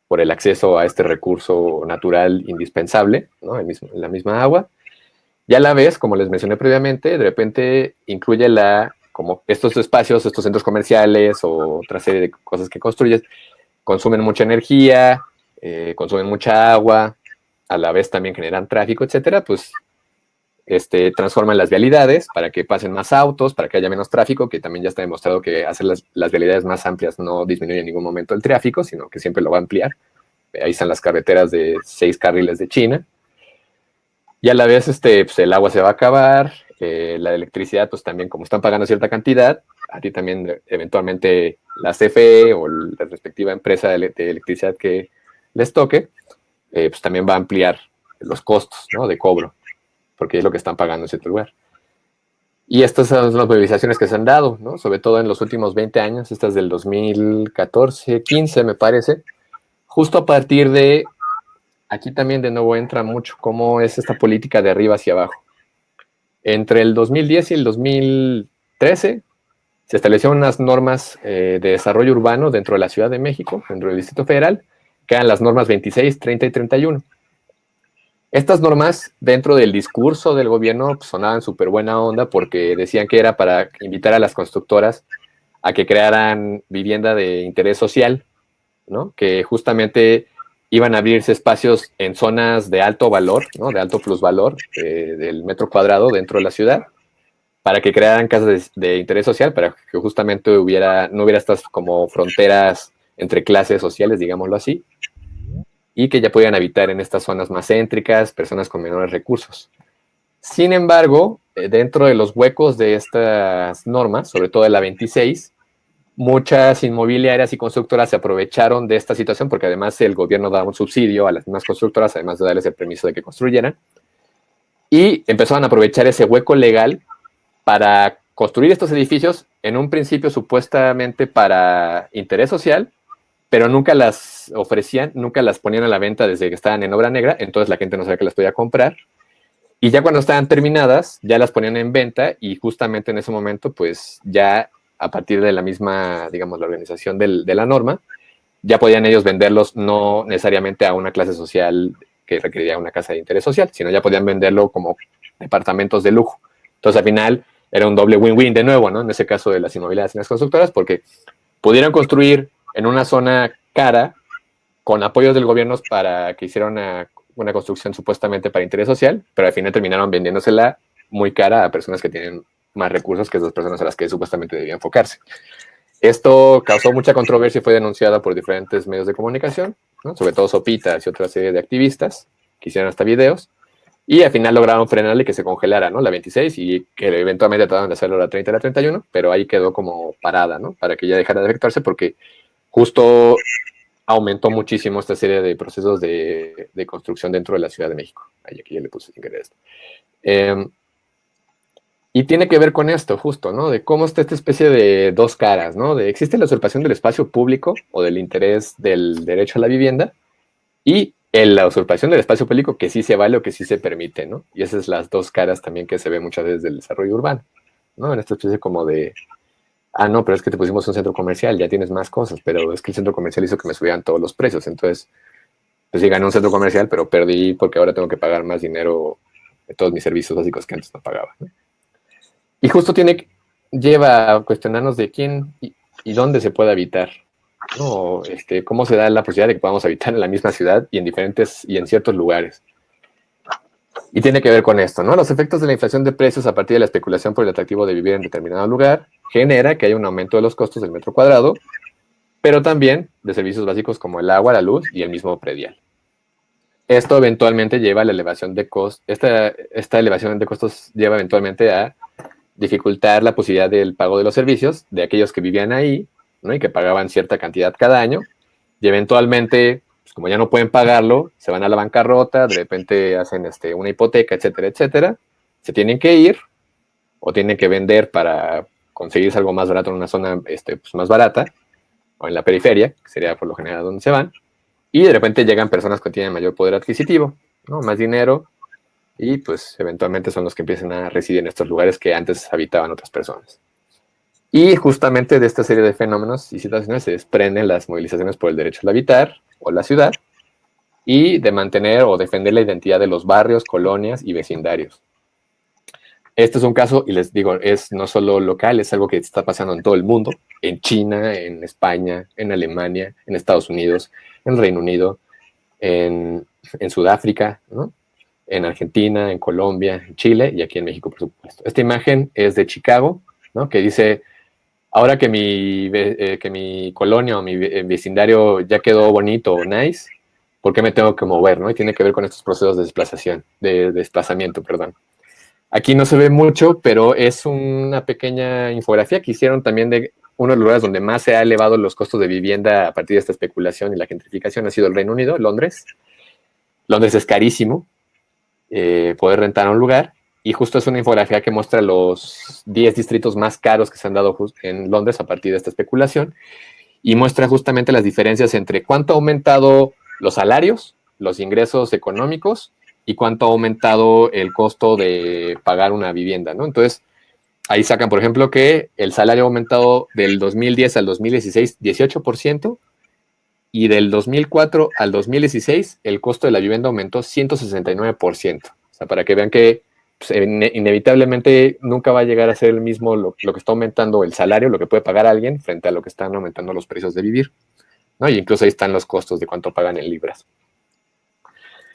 por el acceso a este recurso natural indispensable, ¿no? La misma agua. Y a la vez, como les mencioné previamente, de repente incluye como estos espacios, estos centros comerciales o otra serie de cosas que construyes, consumen mucha energía, consumen mucha agua, a la vez también generan tráfico, etcétera, pues transforman las vialidades para que pasen más autos, para que haya menos tráfico, que también ya está demostrado que hacer las vialidades más amplias no disminuye en ningún momento el tráfico, sino que siempre lo va a ampliar. Ahí están las carreteras de 6 carriles de China. Y a la vez pues el agua se va a acabar, la electricidad, pues también como están pagando cierta cantidad, a ti también eventualmente la CFE o la respectiva empresa de electricidad que les toque, pues también va a ampliar los costos, ¿no? De cobro, porque es lo que están pagando en cierto lugar. Y estas son las movilizaciones que se han dado, ¿no? Sobre todo en los últimos 20 años, estas del 2014, 15 me parece, justo a partir de, aquí también de nuevo entra mucho cómo es esta política de arriba hacia abajo. Entre el 2010 y el 2013 se establecieron unas normas de desarrollo urbano dentro de la Ciudad de México, dentro del Distrito Federal, que eran las normas 26, 30 y 31. Estas normas, dentro del discurso del gobierno, pues, sonaban súper buena onda porque decían que era para invitar a las constructoras a que crearan vivienda de interés social, ¿no? Que justamente iban a abrirse espacios en zonas de alto valor, ¿no? De alto plusvalor del metro cuadrado dentro de la ciudad, para que crearan casas de interés social, para que justamente no hubiera estas como fronteras entre clases sociales, digámoslo así, y que ya pudieran habitar en estas zonas más céntricas, personas con menores recursos. Sin embargo, dentro de los huecos de estas normas, sobre todo de la 26, muchas inmobiliarias y constructoras se aprovecharon de esta situación, porque además el gobierno daba un subsidio a las mismas constructoras, además de darles el permiso de que construyeran, y empezaron a aprovechar ese hueco legal para construir estos edificios, en un principio supuestamente para interés social, pero nunca las ofrecían, nunca las ponían a la venta desde que estaban en obra negra, entonces la gente no sabía que las podía comprar. Y ya cuando estaban terminadas, ya las ponían en venta, y justamente en ese momento, pues ya a partir de la misma, digamos, la organización de la norma, ya podían ellos venderlos no necesariamente a una clase social que requeriría una casa de interés social, sino ya podían venderlo como departamentos de lujo. Entonces, al final, era un doble win-win de nuevo, ¿no? En ese caso de las inmobiliarias y las constructoras, porque pudieron construir en una zona cara, con apoyos del gobierno para que hiciera una construcción supuestamente para interés social, pero al final terminaron vendiéndosela muy cara a personas que tienen más recursos que esas personas a las que supuestamente debía enfocarse. Esto causó mucha controversia y fue denunciada por diferentes medios de comunicación, ¿no? Sobre todo Sopitas y otra serie de activistas que hicieron hasta videos, y al final lograron frenarle y que se congelara, ¿no? La 26, y que eventualmente trataron de hacerlo la 30 y la 31, pero ahí quedó como parada, ¿no? Para que ya dejara de afectarse, porque justo aumentó muchísimo esta serie de procesos de construcción dentro de la Ciudad de México. Ay, aquí ya le puse sin querer esto. Y tiene que ver con esto, justo, ¿no? De cómo está esta especie de dos caras, ¿no? De existe la usurpación del espacio público o del interés del derecho a la vivienda, y la usurpación del espacio público que sí se vale o que sí se permite, ¿no? Y esas son las dos caras también que se ve muchas veces del desarrollo urbano, ¿no? En esta especie como de, no, pero es que te pusimos un centro comercial, ya tienes más cosas, pero es que el centro comercial hizo que me subieran todos los precios, entonces, pues sí gané un centro comercial, pero perdí porque ahora tengo que pagar más dinero de todos mis servicios básicos que antes no pagaba, ¿no? Y justo lleva a cuestionarnos de quién y dónde se puede habitar, ¿no? Cómo se da la posibilidad de que podamos habitar en la misma ciudad y en ciertos lugares. Y tiene que ver con esto, ¿no? Los efectos de la inflación de precios a partir de la especulación por el atractivo de vivir en determinado lugar genera que haya un aumento de los costos del metro cuadrado, pero también de servicios básicos como el agua, la luz y el mismo predial. Esto eventualmente lleva a la elevación de costos. Esta elevación de costos lleva eventualmente a dificultar la posibilidad del pago de los servicios de aquellos que vivían ahí, ¿no? Y que pagaban cierta cantidad cada año, y eventualmente, pues como ya no pueden pagarlo, se van a la bancarrota, de repente hacen una hipoteca, etcétera, etcétera, se tienen que ir o tienen que vender para conseguirse algo más barato en una zona pues más barata, o en la periferia, que sería por lo general donde se van, y de repente llegan personas que tienen mayor poder adquisitivo, ¿no? Más dinero, y pues eventualmente son los que empiezan a residir en estos lugares que antes habitaban otras personas. Y justamente de esta serie de fenómenos y situaciones se desprenden las movilizaciones por el derecho al habitar o la ciudad, y de mantener o defender la identidad de los barrios, colonias y vecindarios. Este es un caso, y les digo, es no solo local, es algo que está pasando en todo el mundo, en China, en España, en Alemania, en Estados Unidos, en Reino Unido, en Sudáfrica, ¿no? En Argentina, en Colombia, en Chile y aquí en México, por supuesto. Esta imagen es de Chicago, ¿no? Que dice, ahora que mi colonia o mi vecindario ya quedó bonito o nice, ¿por qué me tengo que mover, no? Y tiene que ver con estos procesos de desplazamiento, perdón. Aquí no se ve mucho, pero es una pequeña infografía que hicieron también de uno de los lugares donde más se ha elevado los costos de vivienda a partir de esta especulación y la gentrificación ha sido el Reino Unido, Londres. Londres es carísimo poder rentar un lugar, y justo es una infografía que muestra los 10 distritos más caros que se han dado en Londres a partir de esta especulación, y muestra justamente las diferencias entre cuánto ha aumentado los salarios, los ingresos económicos, y cuánto ha aumentado el costo de pagar una vivienda, ¿no? Entonces, ahí sacan, por ejemplo, que el salario ha aumentado del 2010 al 2016 18%, y del 2004 al 2016 el costo de la vivienda aumentó 169%. O sea, para que vean que pues, inevitablemente nunca va a llegar a ser el mismo lo que está aumentando el salario, lo que puede pagar alguien, frente a lo que están aumentando los precios de vivir, ¿no? Y incluso ahí están los costos de cuánto pagan en libras.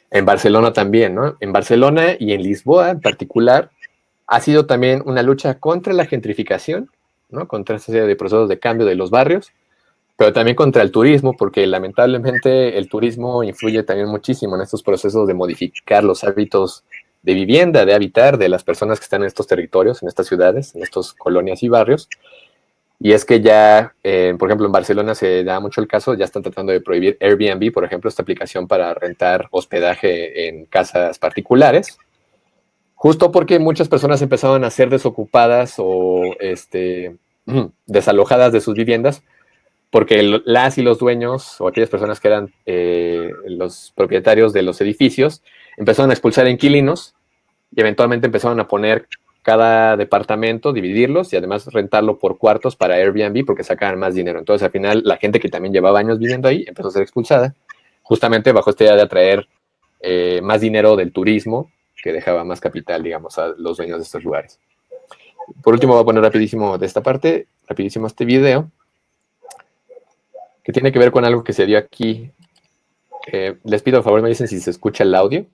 En Barcelona también, ¿no? En Barcelona y en Lisboa en particular ha sido también una lucha contra la gentrificación, ¿no? Contra esta serie de procesos de cambio de los barrios, pero también contra el turismo, porque lamentablemente el turismo influye también muchísimo en estos procesos de modificar los hábitos de vivienda, de habitar de las personas que están en estos territorios, en estas ciudades, en estas colonias y barrios. Y es que ya, por ejemplo, en Barcelona se da mucho el caso, ya están tratando de prohibir Airbnb, por ejemplo, esta aplicación para rentar hospedaje en casas particulares, justo porque muchas personas empezaban a ser desocupadas o desalojadas de sus viviendas, porque las y los dueños o aquellas personas que eran los propietarios de los edificios empezaron a expulsar inquilinos y eventualmente empezaron a poner cada departamento, dividirlos y además rentarlo por cuartos para Airbnb porque sacaban más dinero. Entonces, al final, la gente que también llevaba años viviendo ahí empezó a ser expulsada, justamente bajo esta idea de atraer más dinero del turismo que dejaba más capital, digamos, a los dueños de estos lugares. Por último, voy a poner rapidísimo de esta parte, rapidísimo este video, que tiene que ver con algo que se dio aquí. Les pido, por favor, me dicen si se escucha el audio,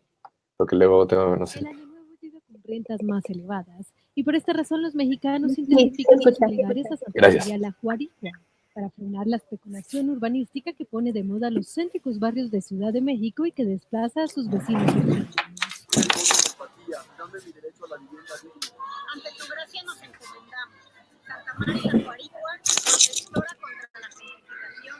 porque luego tengo, no sé. El año nuevo llega con rentas más elevadas y por esta razón los mexicanos intensifican sus plegares a Santa María la Juaricua para frenar la especulación urbanística que pone de moda los céntricos barrios de Ciudad de México y que desplaza a sus vecinos. Ante tu gracia nos encomendamos. Santa María la Juaricua, protectora contra la gentrificación.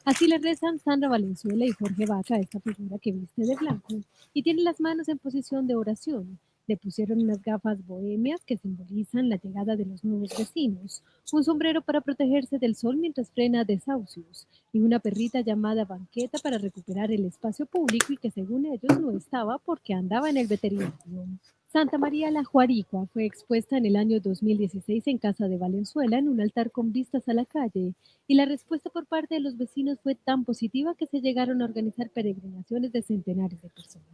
Así le rezan Sandra Valenzuela y Jorge Vaca a esta figura que viste de blanco y tiene las manos en posición de oración. Le pusieron unas gafas bohemias que simbolizan la llegada de los nuevos vecinos, un sombrero para protegerse del sol mientras frena desahucios y una perrita llamada Banqueta para recuperar el espacio público y que según ellos no estaba porque andaba en el veterinario. Santa María la Juaricua fue expuesta en el año 2016 en casa de Valenzuela en un altar con vistas a la calle y la respuesta por parte de los vecinos fue tan positiva que se llegaron a organizar peregrinaciones de centenares de personas.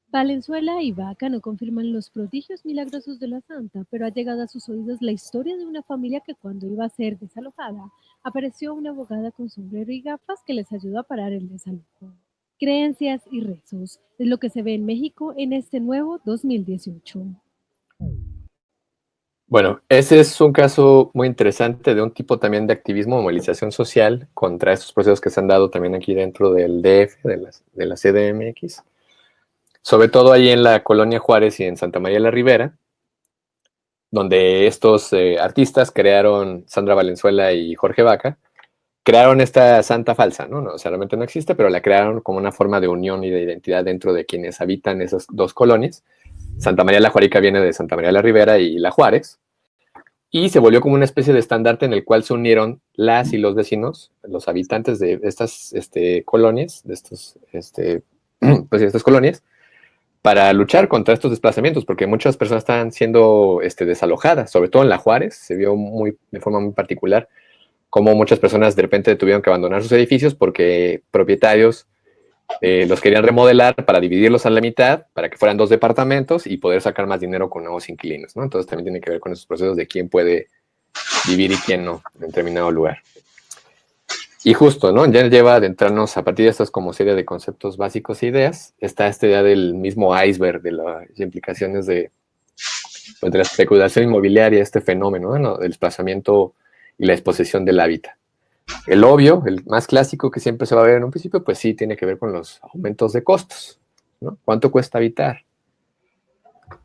Valenzuela y Vaca no confirman los prodigios milagrosos de la santa, pero ha llegado a sus oídos la historia de una familia que cuando iba a ser desalojada, apareció una abogada con sombrero y gafas que les ayudó a parar el desalojo. Creencias y rezos es lo que se ve en México en este nuevo 2018. Bueno, ese es un caso muy interesante de un tipo también de activismo o movilización social contra estos procesos que se han dado también aquí dentro del DF, de la CDMX, sobre todo ahí en la Colonia Juárez y en Santa María la Ribera, donde estos artistas crearon, Sandra Valenzuela y Jorge Vaca, crearon esta santa falsa, ¿no? O sea, realmente no existe, pero la crearon como una forma de unión y de identidad dentro de quienes habitan esas dos colonias. Santa María la Juarica viene de Santa María la Ribera y la Juárez, y se volvió como una especie de estandarte en el cual se unieron las y los vecinos, los habitantes de estas colonias, de estos, pues, estas colonias, para luchar contra estos desplazamientos, porque muchas personas estaban siendo desalojadas, sobre todo en la Juárez, se vio de forma muy particular cómo muchas personas de repente tuvieron que abandonar sus edificios porque propietarios los querían remodelar para dividirlos a la mitad, para que fueran 2 departamentos y poder sacar más dinero con nuevos inquilinos, ¿no? Entonces también tiene que ver con esos procesos de quién puede vivir y quién no en determinado lugar. Y justo, ¿no? Ya lleva a adentrarnos a partir de estas como serie de conceptos básicos e ideas. Está esta idea del mismo iceberg, de las implicaciones de la especulación inmobiliaria, este fenómeno, ¿no? Del desplazamiento y la exposición del hábitat. El obvio, el más clásico que siempre se va a ver en un principio, pues sí, tiene que ver con los aumentos de costos, ¿no? ¿Cuánto cuesta habitar?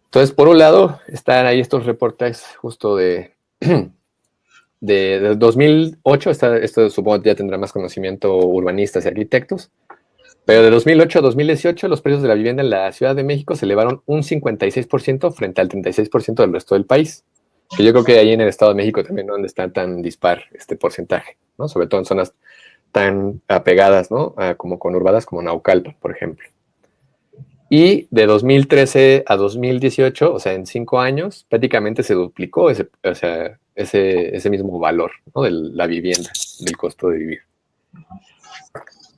Entonces, por un lado, están ahí estos reportes justo de 2008, esto supongo que ya tendrá más conocimiento urbanistas y arquitectos, pero de 2008 a 2018 los precios de la vivienda en la Ciudad de México se elevaron un 56% frente al 36% del resto del país. Que yo creo que ahí en el Estado de México también no está tan dispar este porcentaje, ¿no? Sobre todo en zonas tan apegadas, ¿no? Como conurbadas como Naucalpan, por ejemplo. Y de 2013 a 2018, o sea, en 5 años, prácticamente se duplicó ese mismo valor, ¿no? De la vivienda, del costo de vivir.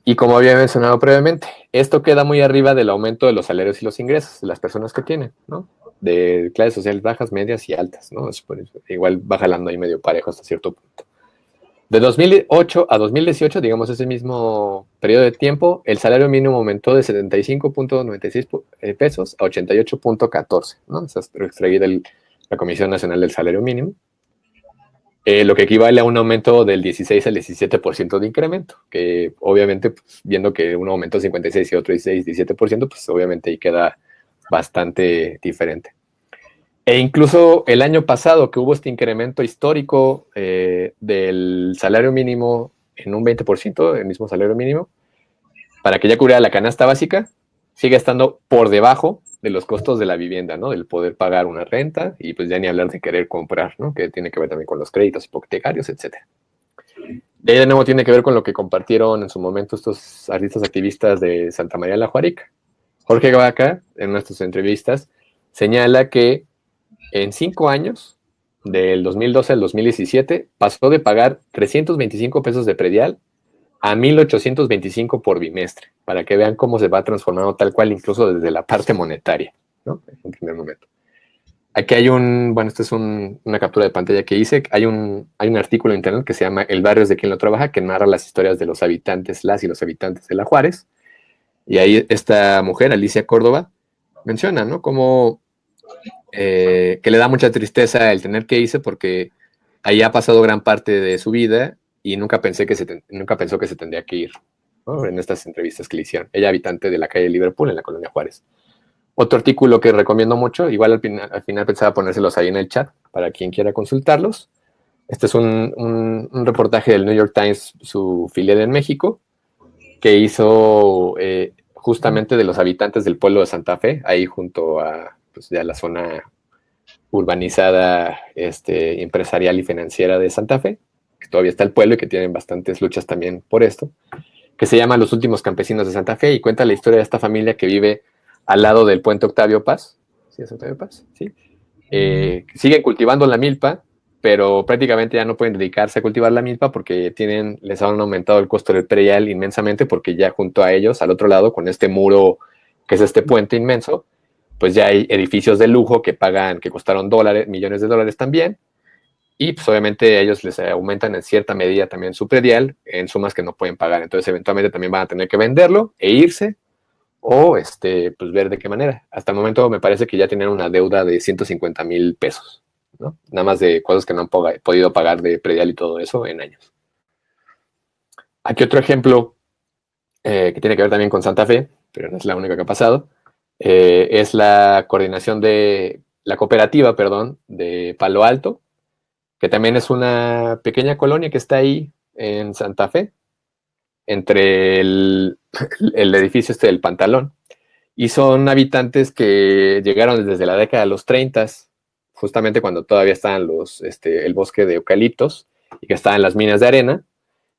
Y como había mencionado previamente, esto queda muy arriba del aumento de los salarios y los ingresos de las personas que tienen, ¿no? De clases sociales bajas, medias y altas, ¿no? Igual va jalando ahí medio parejo hasta cierto punto. De 2008 a 2018, digamos ese mismo periodo de tiempo, el salario mínimo aumentó de 75.96 pesos a 88.14, ¿no? Eso es extraído de la Comisión Nacional del Salario Mínimo. Lo que equivale a un aumento del 16 al 17% de incremento, que obviamente, pues, viendo que uno aumentó 56 y otro 16, 17%, pues obviamente ahí queda bastante diferente. E incluso el año pasado, que hubo este incremento histórico del salario mínimo en un 20%, el mismo salario mínimo, para que ya cubriera la canasta básica, sigue estando por debajo de los costos de la vivienda, ¿no? Del poder pagar una renta y pues ya ni hablar de querer comprar, ¿no? Que tiene que ver también con los créditos hipotecarios, etc. De ahí de nuevo tiene que ver con lo que compartieron en su momento estos artistas activistas de Santa María la Juarica. Jorge Vaca, en nuestras entrevistas, señala que en 5 años, del 2012 al 2017, pasó de pagar 325 pesos de predial a 1,825 por bimestre, para que vean cómo se va transformando tal cual, incluso desde la parte monetaria, ¿no? En primer momento. Aquí hay esta es una captura de pantalla que hice. Hay un artículo en internet que se llama El barrio es de quien lo trabaja, que narra las historias de los habitantes, las y los habitantes de La Juárez. Y ahí esta mujer, Alicia Córdoba, menciona, ¿no? Cómo que le da mucha tristeza el tener que irse porque ahí ha pasado gran parte de su vida y nunca pensó que se tendría que ir, ¿no? En estas entrevistas que le hicieron. Ella, habitante de la calle Liverpool, en la colonia Juárez. Otro artículo que recomiendo mucho, igual al final pensaba ponérselos ahí en el chat para quien quiera consultarlos. Este es un reportaje del New York Times, su filial en México, que hizo justamente de los habitantes del pueblo de Santa Fe, ahí junto a pues, ya la zona urbanizada, empresarial y financiera de Santa Fe, que todavía está el pueblo y que tienen bastantes luchas también por esto, que se llama Los Últimos Campesinos de Santa Fe y cuenta la historia de esta familia que vive al lado del puente Octavio Paz. ¿Sí es Octavio Paz? Sí. Siguen cultivando la milpa, pero prácticamente ya no pueden dedicarse a cultivar la milpa porque les han aumentado el costo del predial inmensamente, porque ya junto a ellos, al otro lado, con este muro que es este puente inmenso, pues ya hay edificios de lujo que costaron millones de dólares también, y pues obviamente a ellos les aumentan en cierta medida también su predial en sumas que no pueden pagar. Entonces eventualmente también van a tener que venderlo e irse, o pues ver de qué manera. Hasta el momento me parece que ya tienen una deuda de 150,000 pesos, ¿no? Nada más de cosas que no han podido pagar de predial y todo eso en años. Aquí otro ejemplo que tiene que ver también con Santa Fe, pero no es la única que ha pasado, es la coordinación de la cooperativa, de Palo Alto, que también es una pequeña colonia que está ahí en Santa Fe, entre el edificio del Pantalón, y son habitantes que llegaron desde la década de los 30, justamente cuando todavía estaban el bosque de eucaliptos y que estaban las minas de arena.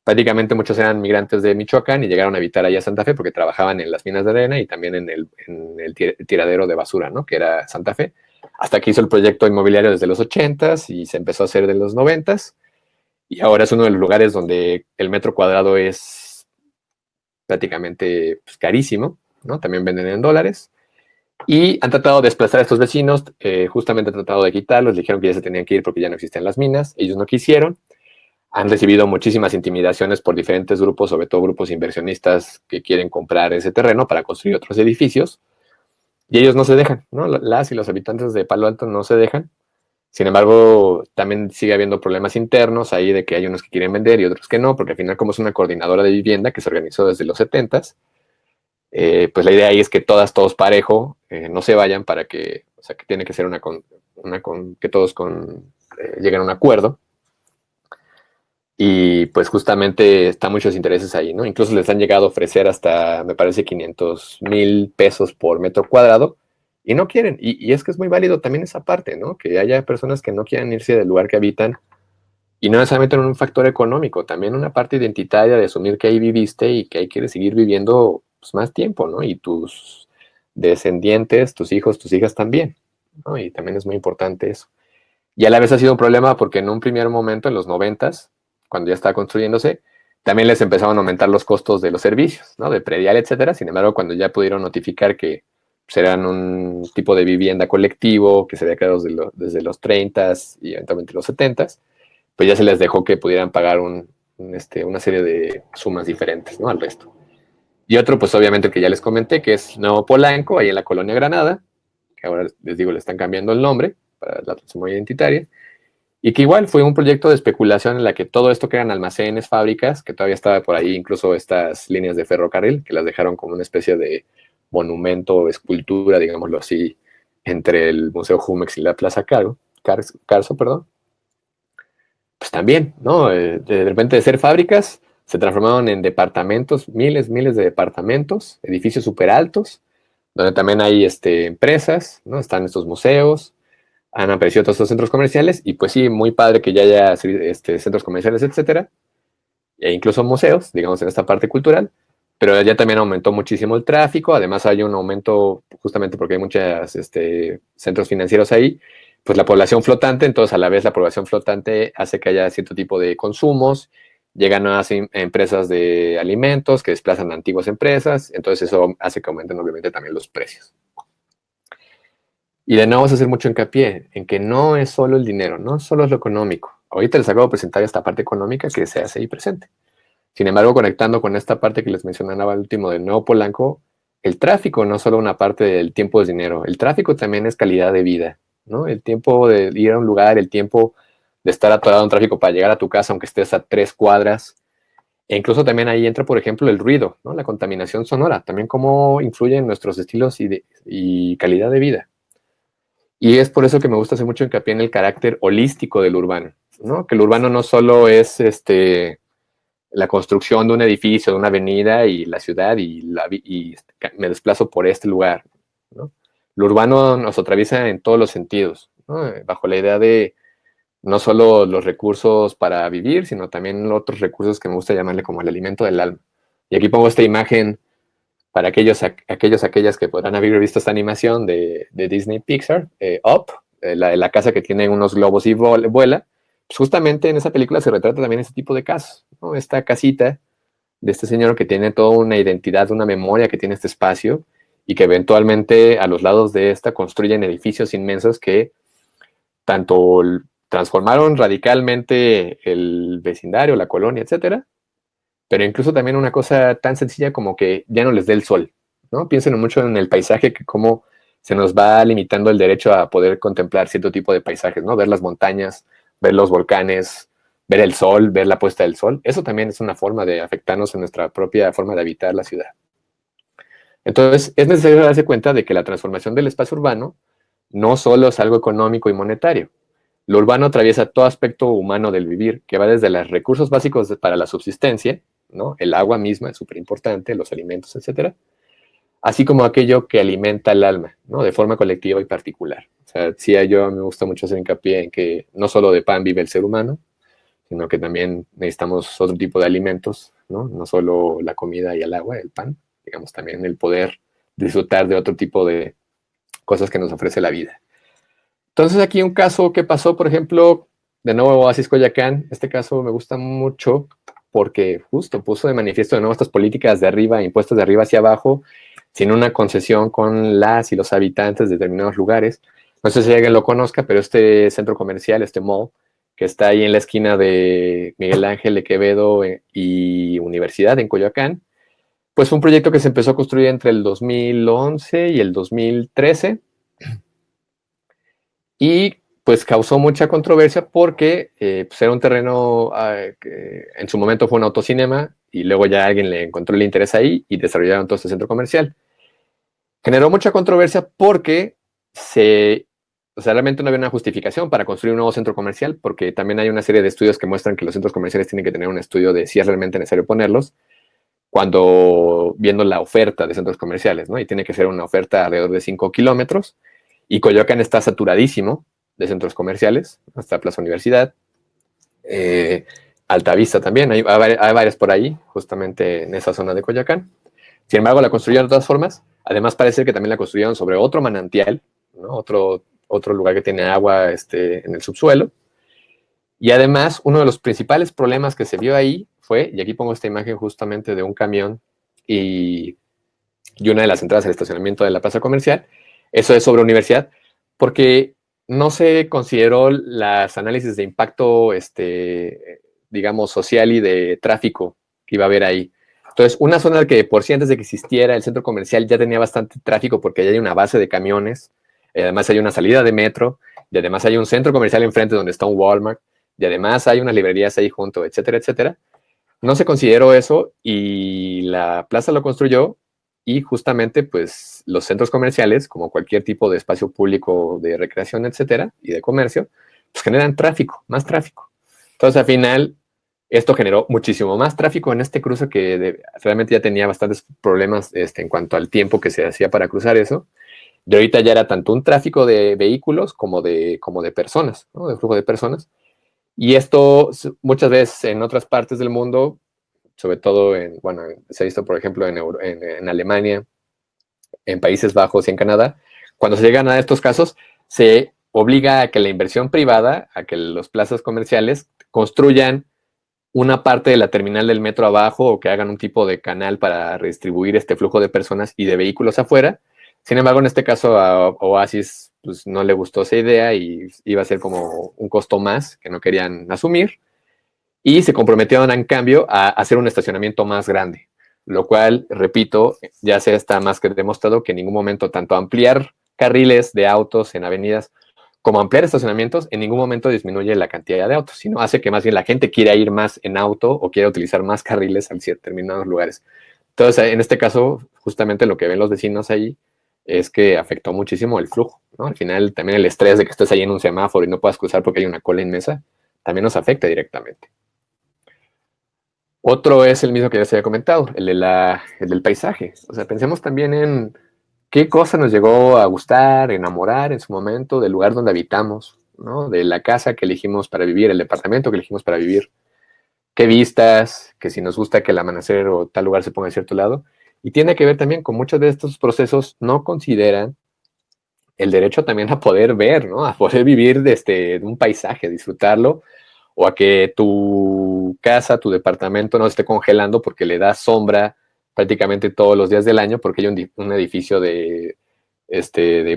Prácticamente muchos eran migrantes de Michoacán y llegaron a habitar allá a Santa Fe porque trabajaban en las minas de arena y también en el tiradero de basura, ¿no? Que era Santa Fe. Hasta que hizo el proyecto inmobiliario desde los 80s y se empezó a hacer de los 90s. Y ahora es uno de los lugares donde el metro cuadrado es prácticamente pues, carísimo, ¿no? También venden en dólares. Y han tratado de desplazar a estos vecinos, justamente han tratado de quitarlos, dijeron que ya se tenían que ir porque ya no existían las minas, ellos no quisieron. Han recibido muchísimas intimidaciones por diferentes grupos, sobre todo grupos inversionistas que quieren comprar ese terreno para construir otros edificios, y ellos no se dejan, ¿no? Las y los habitantes de Palo Alto no se dejan. Sin embargo, también sigue habiendo problemas internos ahí de que hay unos que quieren vender y otros que no, porque al final, como es una coordinadora de vivienda que se organizó desde los 70s, pues la idea ahí es que todos parejo no se vayan para que, o sea, que tiene que ser que todos lleguen a un acuerdo. Y pues justamente están muchos intereses ahí, ¿no? Incluso les han llegado a ofrecer hasta, me parece, 500,000 pesos por metro cuadrado y no quieren. Y es que es muy válido también esa parte, ¿no? Que haya personas que no quieran irse del lugar que habitan y no necesariamente en un factor económico, también una parte identitaria de asumir que ahí viviste y que ahí quieres seguir viviendo pues, más tiempo, ¿no? Y tus descendientes, tus hijos, tus hijas también, ¿no? Y también es muy importante eso. Y a la vez ha sido un problema porque en un primer momento, en los 90s, cuando ya estaba construyéndose, también les empezaron a aumentar los costos de los servicios, ¿no? De predial, etcétera. Sin embargo, cuando ya pudieron notificar que pues, eran un tipo de vivienda colectivo que se había creado desde los 30s y eventualmente los 70s, pues ya se les dejó que pudieran pagar un una serie de sumas diferentes, ¿no? Al resto. Y otro, pues obviamente el que ya les comenté, que es Nuevo Polanco, ahí en la Colonia Granada, que ahora les digo, le están cambiando el nombre para la transformación identitaria, y que igual fue un proyecto de especulación en la que todo esto que eran almacenes, fábricas, que todavía estaba por ahí, incluso estas líneas de ferrocarril, que las dejaron como una especie de monumento o escultura, digámoslo así, entre el Museo Jumex y la Plaza Carso, perdón. Pues también, ¿no? De repente de ser fábricas, se transformaron en departamentos, miles de departamentos, edificios súper altos, donde también hay empresas, ¿no? Están estos museos, han aparecido todos estos centros comerciales, y pues sí, muy padre que ya haya centros comerciales, etcétera, e incluso museos, digamos, en esta parte cultural, pero ya también aumentó muchísimo el tráfico, además hay un aumento, justamente porque hay muchos centros financieros ahí, pues la población flotante, entonces a la vez la población flotante hace que haya cierto tipo de consumos, llegan nuevas empresas de alimentos que desplazan a antiguas empresas, entonces eso hace que aumenten obviamente también los precios. Y de nuevo vamos a hacer mucho hincapié en que no es solo el dinero, no solo es lo económico. Ahorita les acabo de presentar esta parte económica que se hace ahí presente. Sin embargo, conectando con esta parte que les mencionaba al último de Nuevo Polanco, el tráfico no solo una parte del tiempo es dinero, el tráfico también es calidad de vida, ¿no? El tiempo de ir a un lugar, el tiempo de estar atorado en tráfico para llegar a tu casa, aunque estés a 3 cuadras. E incluso también ahí entra, por ejemplo, el ruido, ¿no? La contaminación sonora, también cómo influye en nuestros estilos y calidad de vida. Y es por eso que me gusta hacer mucho hincapié en el carácter holístico del urbano, ¿no? Que el urbano no solo es la construcción de un edificio, de una avenida y la ciudad y me desplazo por este lugar, ¿no? Lo urbano nos atraviesa en todos los sentidos, ¿no? Bajo la idea de no solo los recursos para vivir, sino también otros recursos que me gusta llamarle como el alimento del alma. Y aquí pongo esta imagen para aquellas que podrán haber visto esta animación de Disney Pixar, Up, la casa que tiene unos globos y vuela. Pues justamente en esa película se retrata también ese tipo de casos, ¿no? Esta casita de este señor que tiene toda una identidad, una memoria que tiene este espacio y que eventualmente a los lados de esta construyen edificios inmensos que tanto transformaron radicalmente el vecindario, la colonia, etcétera, pero incluso también una cosa tan sencilla como que ya no les dé el sol, ¿no? Piensen mucho en el paisaje, que cómo se nos va limitando el derecho a poder contemplar cierto tipo de paisajes, ¿no? Ver las montañas, ver los volcanes, ver el sol, ver la puesta del sol. Eso también es una forma de afectarnos en nuestra propia forma de habitar la ciudad. Entonces, es necesario darse cuenta de que la transformación del espacio urbano no solo es algo económico y monetario. Lo urbano atraviesa todo aspecto humano del vivir, que va desde los recursos básicos para la subsistencia, ¿no? El agua misma es súper importante, los alimentos, etcétera, así como aquello que alimenta el alma, ¿no? De forma colectiva y particular. O sea, sí, yo me gusta mucho hacer hincapié en que no solo de pan vive el ser humano, sino que también necesitamos otro tipo de alimentos, ¿no? No solo la comida y el agua, el pan, digamos también el poder disfrutar de otro tipo de cosas que nos ofrece la vida. Entonces aquí un caso que pasó, por ejemplo, de nuevo Oasis Coyoacán. Este caso me gusta mucho porque justo puso de manifiesto de nuevo estas políticas de arriba, impuestos de arriba hacia abajo, sin una concesión con las y los habitantes de determinados lugares. No sé si alguien lo conozca, pero este centro comercial, este mall, que está ahí en la esquina de Miguel Ángel de Quevedo y Universidad en Coyoacán, pues fue un proyecto que se empezó a construir entre el 2011 y el 2013 y pues causó mucha controversia porque pues era un terreno que en su momento fue un autocinema y luego ya alguien le encontró el interés ahí y desarrollaron todo este centro comercial. Generó mucha controversia porque realmente no había una justificación para construir un nuevo centro comercial, porque también hay una serie de estudios que muestran que los centros comerciales tienen que tener un estudio de si es realmente necesario ponerlos, cuando viendo la oferta de centros comerciales, ¿no? Y tiene que ser una oferta alrededor de 5 kilómetros, y Coyoacán está saturadísimo de centros comerciales, hasta Plaza Universidad, Altavista también, hay varias por ahí, justamente en esa zona de Coyoacán. Sin embargo, la construyeron de todas formas. Además, parece que también la construyeron sobre otro manantial, ¿no? Otro lugar que tiene agua en el subsuelo. Y además, uno de los principales problemas que se vio ahí fue, y aquí pongo esta imagen justamente de un camión y una de las entradas al estacionamiento de la plaza comercial. Eso es sobre universidad, porque no se consideró los análisis de impacto digamos, social y de tráfico que iba a haber ahí. Entonces, una zona que por sí antes de que existiera el centro comercial ya tenía bastante tráfico porque ya hay una base de camiones, además hay una salida de metro, y además hay un centro comercial enfrente donde está un Walmart, y además hay unas librerías ahí junto, etcétera, etcétera. No se consideró eso y la plaza lo construyó y justamente pues los centros comerciales, como cualquier tipo de espacio público de recreación, etcétera, y de comercio, pues generan tráfico, más tráfico. Entonces al final esto generó muchísimo más tráfico en este cruce que realmente ya tenía bastantes problemas en cuanto al tiempo que se hacía para cruzar eso. Y ahorita ya era tanto un tráfico de vehículos como de personas, ¿no? De flujo de personas. Y esto muchas veces en otras partes del mundo, sobre todo se ha visto, por ejemplo, en Alemania, en Países Bajos y en Canadá, cuando se llegan a estos casos, se obliga a que la inversión privada, a que los plazas comerciales construyan una parte de la terminal del metro abajo o que hagan un tipo de canal para redistribuir este flujo de personas y de vehículos afuera. Sin embargo, en este caso a Oasis pues, no le gustó esa idea y iba a ser como un costo más que no querían asumir y se comprometieron en cambio a hacer un estacionamiento más grande, lo cual, repito, ya se está más que demostrado que en ningún momento tanto ampliar carriles de autos en avenidas como ampliar estacionamientos en ningún momento disminuye la cantidad de autos, sino hace que más bien la gente quiera ir más en auto o quiera utilizar más carriles en determinados lugares. Entonces, en este caso, justamente lo que ven los vecinos ahí es que afectó muchísimo el flujo, ¿no? Al final, también el estrés de que estés ahí en un semáforo y no puedas cruzar porque hay una cola inmensa, también nos afecta directamente. Otro es el mismo que ya se había comentado, el del paisaje. O sea, pensemos también en qué cosa nos llegó a gustar, enamorar en su momento del lugar donde habitamos, ¿no? De la casa que elegimos para vivir, el departamento que elegimos para vivir, qué vistas, que si nos gusta que el amanecer o tal lugar se ponga a cierto lado. Y tiene que ver también con muchos de estos procesos no consideran el derecho también a poder ver, ¿no? A poder vivir de un paisaje, disfrutarlo, o a que tu casa, tu departamento no esté congelando porque le da sombra prácticamente todos los días del año porque hay un edificio de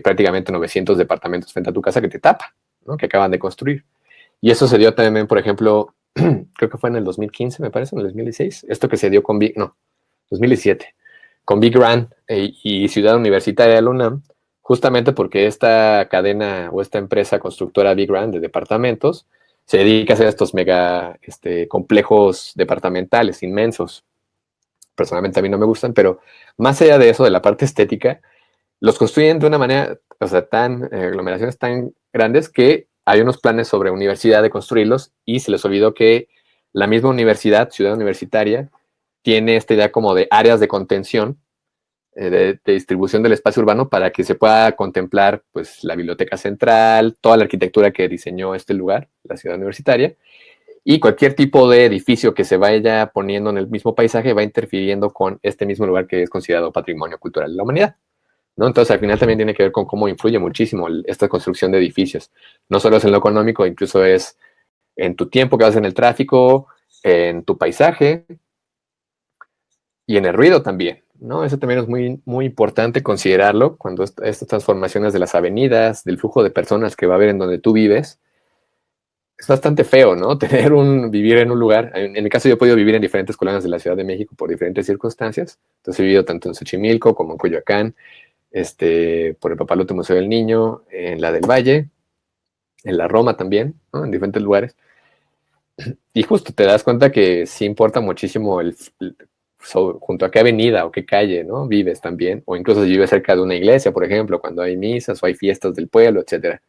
prácticamente 900 departamentos frente a tu casa que te tapa, ¿no? Que acaban de construir. Y eso se dio también, por ejemplo, creo que fue en el 2015, me parece, en el 2016, esto que se dio con 2017, con Big Run y Ciudad Universitaria de la UNAM, justamente porque esta cadena o esta empresa constructora Big Run de departamentos se dedica a hacer estos mega complejos departamentales inmensos. Personalmente a mí no me gustan, pero más allá de eso, de la parte estética, los construyen de una manera, o sea, aglomeraciones tan grandes que hay unos planes sobre universidad de construirlos y se les olvidó que la misma universidad, Ciudad Universitaria, tiene esta idea como de áreas de contención, de distribución del espacio urbano para que se pueda contemplar pues la biblioteca central, toda la arquitectura que diseñó este lugar, la Ciudad Universitaria, y cualquier tipo de edificio que se vaya poniendo en el mismo paisaje va interfiriendo con este mismo lugar que es considerado patrimonio cultural de la humanidad, ¿no? Entonces al final también tiene que ver con cómo influye muchísimo esta construcción de edificios. No solo es en lo económico, incluso es en tu tiempo que vas en el tráfico, en tu paisaje y en el ruido también, ¿no? Eso también es muy, muy importante considerarlo cuando estas transformaciones de las avenidas, del flujo de personas que va a haber en donde tú vives, es bastante feo, ¿no? Vivir en un lugar. En mi caso yo he podido vivir en diferentes colonias de la Ciudad de México por diferentes circunstancias. Entonces he vivido tanto en Xochimilco como en Coyoacán, por el Papalote Museo del Niño, en la del Valle, en la Roma también, ¿no? En diferentes lugares. Y justo te das cuenta que sí importa muchísimo junto a qué avenida o qué calle, ¿no? Vives también, o incluso si vives cerca de una iglesia, por ejemplo, cuando hay misas o hay fiestas del pueblo, etcétera.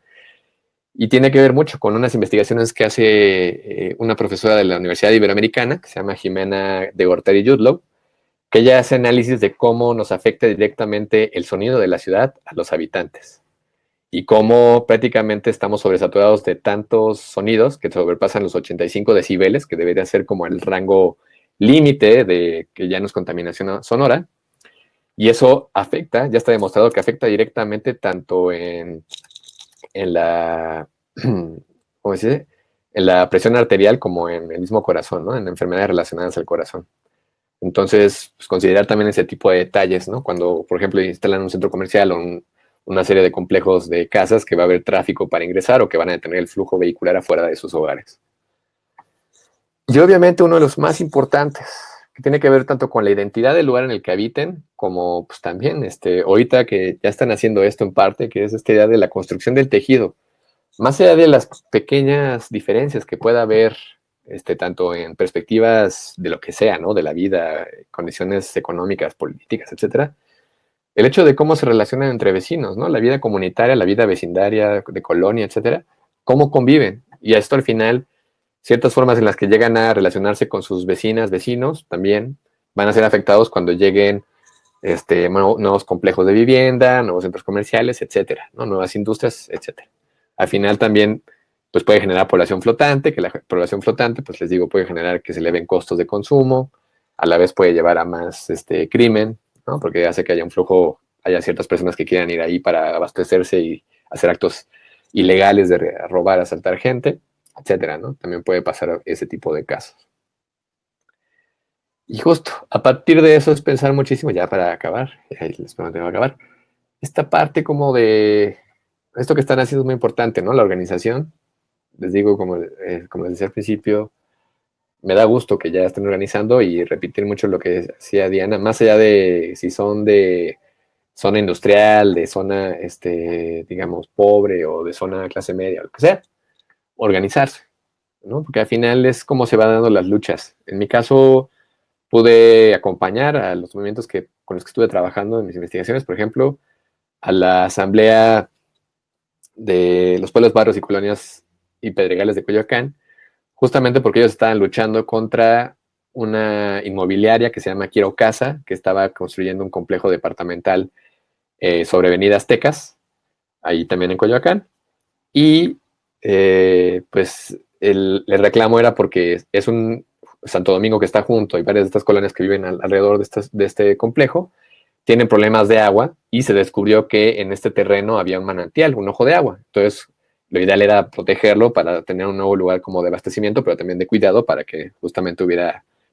Y tiene que ver mucho con unas investigaciones que hace una profesora de la Universidad Iberoamericana, que se llama Jimena de Gortari Yudlow, que ella hace análisis de cómo nos afecta directamente el sonido de la ciudad a los habitantes y cómo prácticamente estamos sobresaturados de tantos sonidos que sobrepasan los 85 decibeles, que debería ser como el rango límite de que ya no es contaminación sonora. Y eso afecta, ya está demostrado que afecta directamente tanto en la, ¿cómo se dice? En la presión arterial como en el mismo corazón, ¿no? En enfermedades relacionadas al corazón. Entonces, pues, considerar también ese tipo de detalles, ¿no? Cuando, por ejemplo, instalan un centro comercial o una serie de complejos de casas que va a haber tráfico para ingresar o que van a detener el flujo vehicular afuera de sus hogares. Y obviamente uno de los más importantes, que tiene que ver tanto con la identidad del lugar en el que habiten, como pues también ahorita que ya están haciendo esto en parte, que es esta idea de la construcción del tejido. Más allá de las pequeñas diferencias que pueda haber, tanto en perspectivas de lo que sea, ¿no? De la vida, condiciones económicas, políticas, etcétera, el hecho de cómo se relacionan entre vecinos, ¿no? La vida comunitaria, la vida vecindaria, de colonia, etcétera, cómo conviven. Y esto al final, ciertas formas en las que llegan a relacionarse con sus vecinas, vecinos, también van a ser afectados cuando lleguen nuevos complejos de vivienda, nuevos centros comerciales, etcétera, ¿no? Nuevas industrias, etcétera. Al final también pues puede generar población flotante, que la población flotante, pues les digo, puede generar que se eleven costos de consumo, a la vez puede llevar a más crimen, ¿no? Porque hace que haya un flujo, haya ciertas personas que quieran ir ahí para abastecerse y hacer actos ilegales de robar, asaltar gente, etcétera, ¿no? También puede pasar ese tipo de casos. Y justo, a partir de eso es pensar muchísimo, ya para acabar, ahí les prometo acabar, esta parte como de, esto que están haciendo es muy importante, ¿no? La organización, les digo, como les decía al principio, me da gusto que ya estén organizando y repetir mucho lo que decía Diana, más allá de si son de zona industrial, de zona, digamos, pobre o de zona clase media, o lo que sea, organizarse, ¿no? Porque al final es como se van dando las luchas. En mi caso, pude acompañar a los movimientos con los que estuve trabajando en mis investigaciones, por ejemplo, a la asamblea de los pueblos, barrios y colonias y pedregales de Coyoacán, justamente porque ellos estaban luchando contra una inmobiliaria que se llama Quiero Casa, que estaba construyendo un complejo departamental sobre Avenida Aztecas, ahí también en Coyoacán, y pues el reclamo era porque es un Santo Domingo que está junto, hay varias de estas colonias que viven alrededor de este complejo, tienen problemas de agua y se descubrió que en este terreno había un manantial, un ojo de agua. Entonces, lo ideal era protegerlo para tener un nuevo lugar como de abastecimiento, pero también de cuidado para que justamente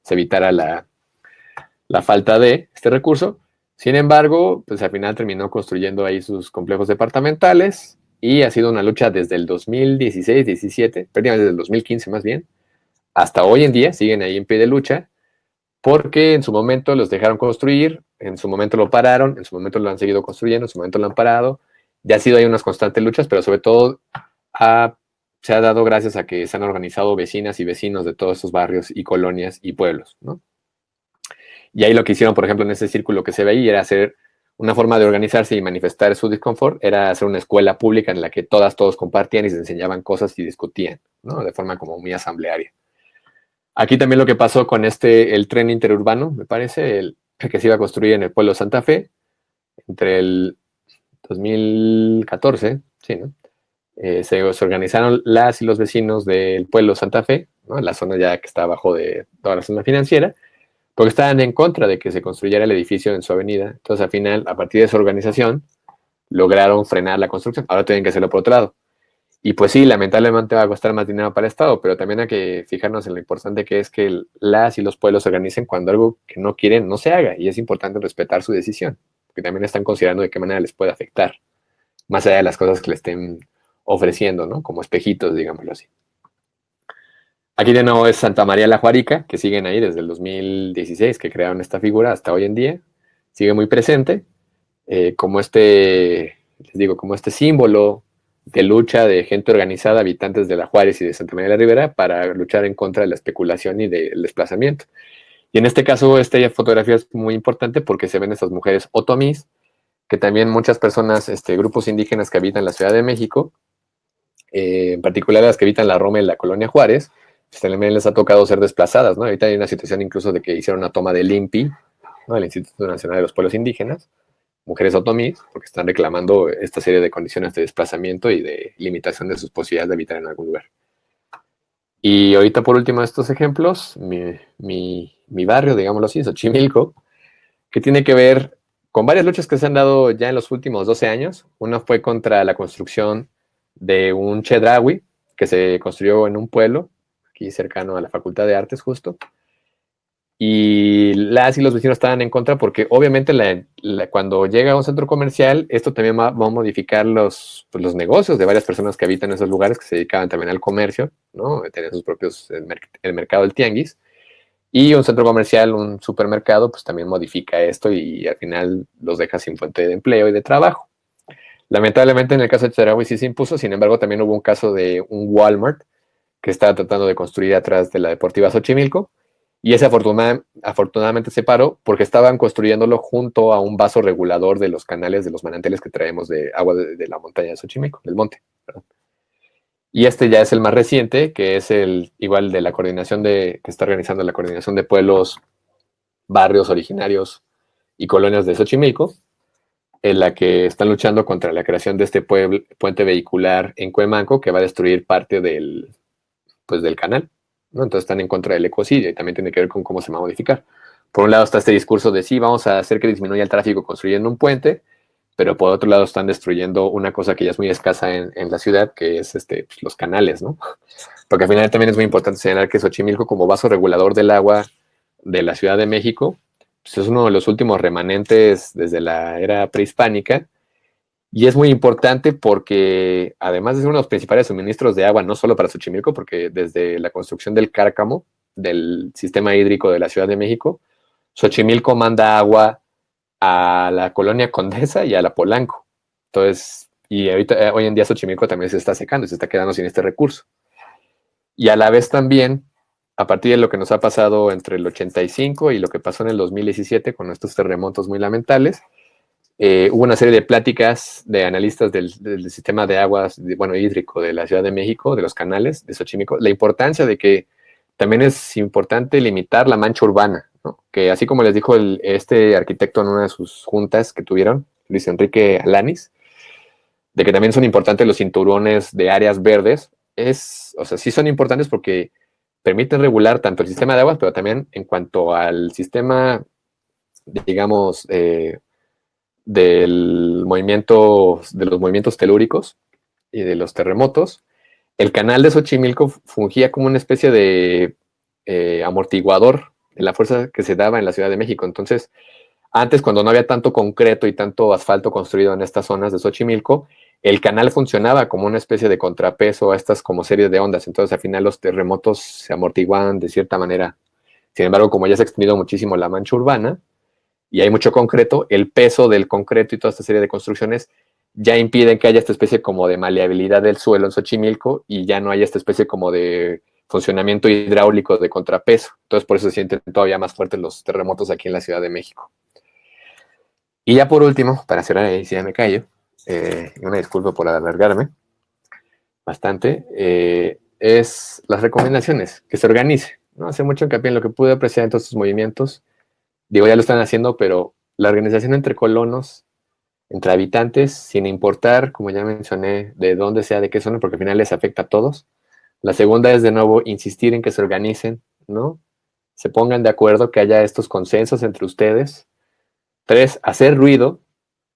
se evitara la falta de este recurso. Sin embargo, pues al final terminó construyendo ahí sus complejos departamentales y ha sido una lucha desde el 2016-17, prácticamente desde el 2015 más bien, hasta hoy en día siguen ahí en pie de lucha, porque en su momento los dejaron construir, en su momento lo pararon, en su momento lo han seguido construyendo, en su momento lo han parado. Ya ha sido ahí unas constantes luchas, pero sobre todo se ha dado gracias a que se han organizado vecinas y vecinos de todos estos barrios y colonias y pueblos, ¿no? Y ahí lo que hicieron, por ejemplo, en ese círculo que se ve ahí, era hacer una forma de organizarse y manifestar su disconfort, era hacer una escuela pública en la que todos compartían y se enseñaban cosas y discutían, ¿no? De forma como muy asamblearia. Aquí también lo que pasó con el tren interurbano, me parece, el que se iba a construir en el pueblo de Santa Fe, entre el 2014, sí, ¿no? Se organizaron las y los vecinos del pueblo de Santa Fe, ¿no? La zona ya que está abajo de toda la zona financiera, porque estaban en contra de que se construyera el edificio en su avenida. Entonces, al final, a partir de su organización, lograron frenar la construcción. Ahora tienen que hacerlo por otro lado. Y pues sí, lamentablemente va a costar más dinero para el Estado, pero también hay que fijarnos en lo importante que es que las y los pueblos se organicen cuando algo que no quieren no se haga. Y es importante respetar su decisión, porque también están considerando de qué manera les puede afectar, más allá de las cosas que le estén ofreciendo, ¿no? Como espejitos, digámoslo así. Aquí de nuevo es Santa María la Juarica, que siguen ahí desde el 2016, que crearon esta figura hasta hoy en día. Sigue muy presente, como les digo, como este símbolo de lucha de gente organizada, habitantes de la Juárez y de Santa María de la Ribera, para luchar en contra de la especulación y del desplazamiento. Y en este caso, esta fotografía es muy importante porque se ven estas mujeres otomís, que también muchas personas, grupos indígenas que habitan la Ciudad de México, en particular las que habitan la Roma y la Colonia Juárez, pues también les ha tocado ser desplazadas, ¿no? Ahorita hay una situación incluso de que hicieron una toma del INPI, ¿no? El Instituto Nacional de los Pueblos Indígenas, mujeres otomís, porque están reclamando esta serie de condiciones de desplazamiento y de limitación de sus posibilidades de habitar en algún lugar. Y ahorita, por último, estos ejemplos, mi barrio, digámoslo así, Xochimilco, que tiene que ver con varias luchas que se han dado ya en los últimos 12 años. Una fue contra la construcción de un chedraui que se construyó en un pueblo, aquí cercano a la Facultad de Artes justo, y las y los vecinos estaban en contra porque obviamente cuando llega a un centro comercial, esto también va a modificar los negocios de varias personas que habitan en esos lugares, que se dedicaban también al comercio, ¿no? Tenían sus propios, el mercado del tianguis. Y un centro comercial, un supermercado, pues también modifica esto y al final los deja sin fuente de empleo y de trabajo. Lamentablemente en el caso de Chedraui sí se impuso, sin embargo también hubo un caso de un Walmart que estaba tratando de construir atrás de la Deportiva Xochimilco, y ese afortunadamente se paró porque estaban construyéndolo junto a un vaso regulador de los canales de los manantiales que traemos de agua de la montaña de Xochimilco, del monte. Perdón. Y este ya es el más reciente, que es el igual de la coordinación que está organizando la coordinación de pueblos, barrios originarios y colonias de Xochimilco, en la que están luchando contra la creación de este puente vehicular en Cuemanco que va a destruir parte del canal, ¿no? Entonces están en contra del ecocidio y también tiene que ver con cómo se va a modificar. Por un lado está este discurso de sí, vamos a hacer que disminuya el tráfico construyendo un puente, pero por otro lado están destruyendo una cosa que ya es muy escasa en la ciudad, que es pues, los canales, ¿no? Porque al final también es muy importante señalar que Xochimilco, como vaso regulador del agua de la Ciudad de México, pues es uno de los últimos remanentes desde la era prehispánica, y es muy importante porque además de ser uno de los principales suministros de agua, no solo para Xochimilco, porque desde la construcción del Cárcamo, del sistema hídrico de la Ciudad de México, Xochimilco manda agua a la colonia Condesa y a la Polanco. Entonces, y ahorita, hoy en día Xochimilco también se está secando y se está quedando sin este recurso. Y a la vez también, a partir de lo que nos ha pasado entre el 85 y lo que pasó en el 2017 con estos terremotos muy lamentables, hubo una serie de pláticas de analistas del sistema de aguas, hídrico de la Ciudad de México, de los canales de Xochimilco, la importancia de que también es importante limitar la mancha urbana, ¿no? Que así como les dijo este arquitecto en una de sus juntas que tuvieron, Luis Enrique Alanis, de que también son importantes los cinturones de áreas verdes, sí son importantes porque permiten regular tanto el sistema de aguas, pero también en cuanto al sistema, digamos, de los movimientos telúricos y de los terremotos. El canal de Xochimilco fungía como una especie de amortiguador de la fuerza que se daba en la Ciudad de México. Entonces, antes, cuando no había tanto concreto y tanto asfalto construido en estas zonas de Xochimilco, el canal funcionaba como una especie de contrapeso a estas como series de ondas. Entonces, al final los terremotos se amortiguaban de cierta manera. Sin embargo, como ya se ha extendido muchísimo la mancha urbana y hay mucho concreto, el peso del concreto y toda esta serie de construcciones ya impiden que haya esta especie como de maleabilidad del suelo en Xochimilco y ya no haya esta especie como de funcionamiento hidráulico de contrapeso. Entonces, por eso se sienten todavía más fuertes los terremotos aquí en la Ciudad de México. Y ya por último, para cerrar ahí, si ya me callo, una disculpa por alargarme bastante, es las recomendaciones, que se organice, ¿no? Hace mucho hincapié en lo que pude apreciar en todos estos movimientos. Digo, ya lo están haciendo, pero la organización entre colonos, entre habitantes, sin importar, como ya mencioné, de dónde sea, de qué zona, porque al final les afecta a todos. La segunda es, de nuevo, insistir en que se organicen, ¿no? Se pongan de acuerdo, que haya estos consensos entre ustedes. 3, hacer ruido,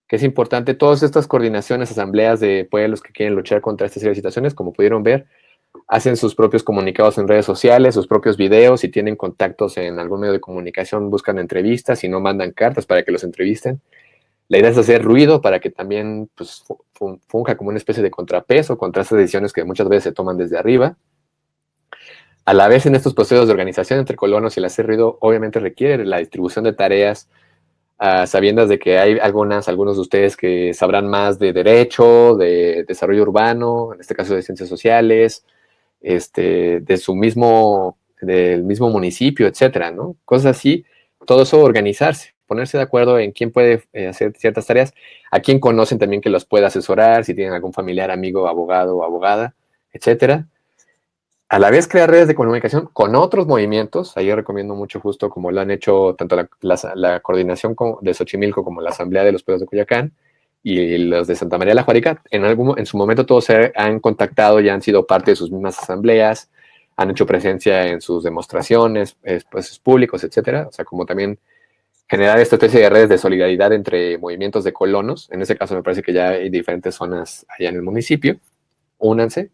que es importante. Todas estas coordinaciones, asambleas de pueblos que quieren luchar contra esta serie de situaciones, como pudieron ver, hacen sus propios comunicados en redes sociales, sus propios videos, si tienen contactos en algún medio de comunicación, buscan entrevistas, si no, mandan cartas para que los entrevisten. La idea es hacer ruido para que también pues, funja como una especie de contrapeso contra estas decisiones que muchas veces se toman desde arriba. A la vez, en estos procesos de organización entre colonos, el hacer ruido obviamente requiere la distribución de tareas, sabiendas de que hay algunos de ustedes que sabrán más de derecho, de desarrollo urbano, en este caso de ciencias sociales, del mismo municipio, etcétera, ¿no? Cosas así, todo eso organizarse, ponerse de acuerdo en quién puede hacer ciertas tareas, a quién conocen también que los pueda asesorar, si tienen algún familiar, amigo, abogado o abogada, etcétera. A la vez crear redes de comunicación con otros movimientos. Ahí yo recomiendo mucho, justo como lo han hecho tanto la coordinación de Xochimilco como la Asamblea de los Pueblos de Culiacán y los de Santa María la Juarica. En su momento todos se han contactado y han sido parte de sus mismas asambleas, han hecho presencia en sus demostraciones, espacios públicos, etcétera. O sea, como también generar esta especie de redes de solidaridad entre movimientos de colonos. En ese caso me parece que ya hay diferentes zonas allá en el municipio. Únanse.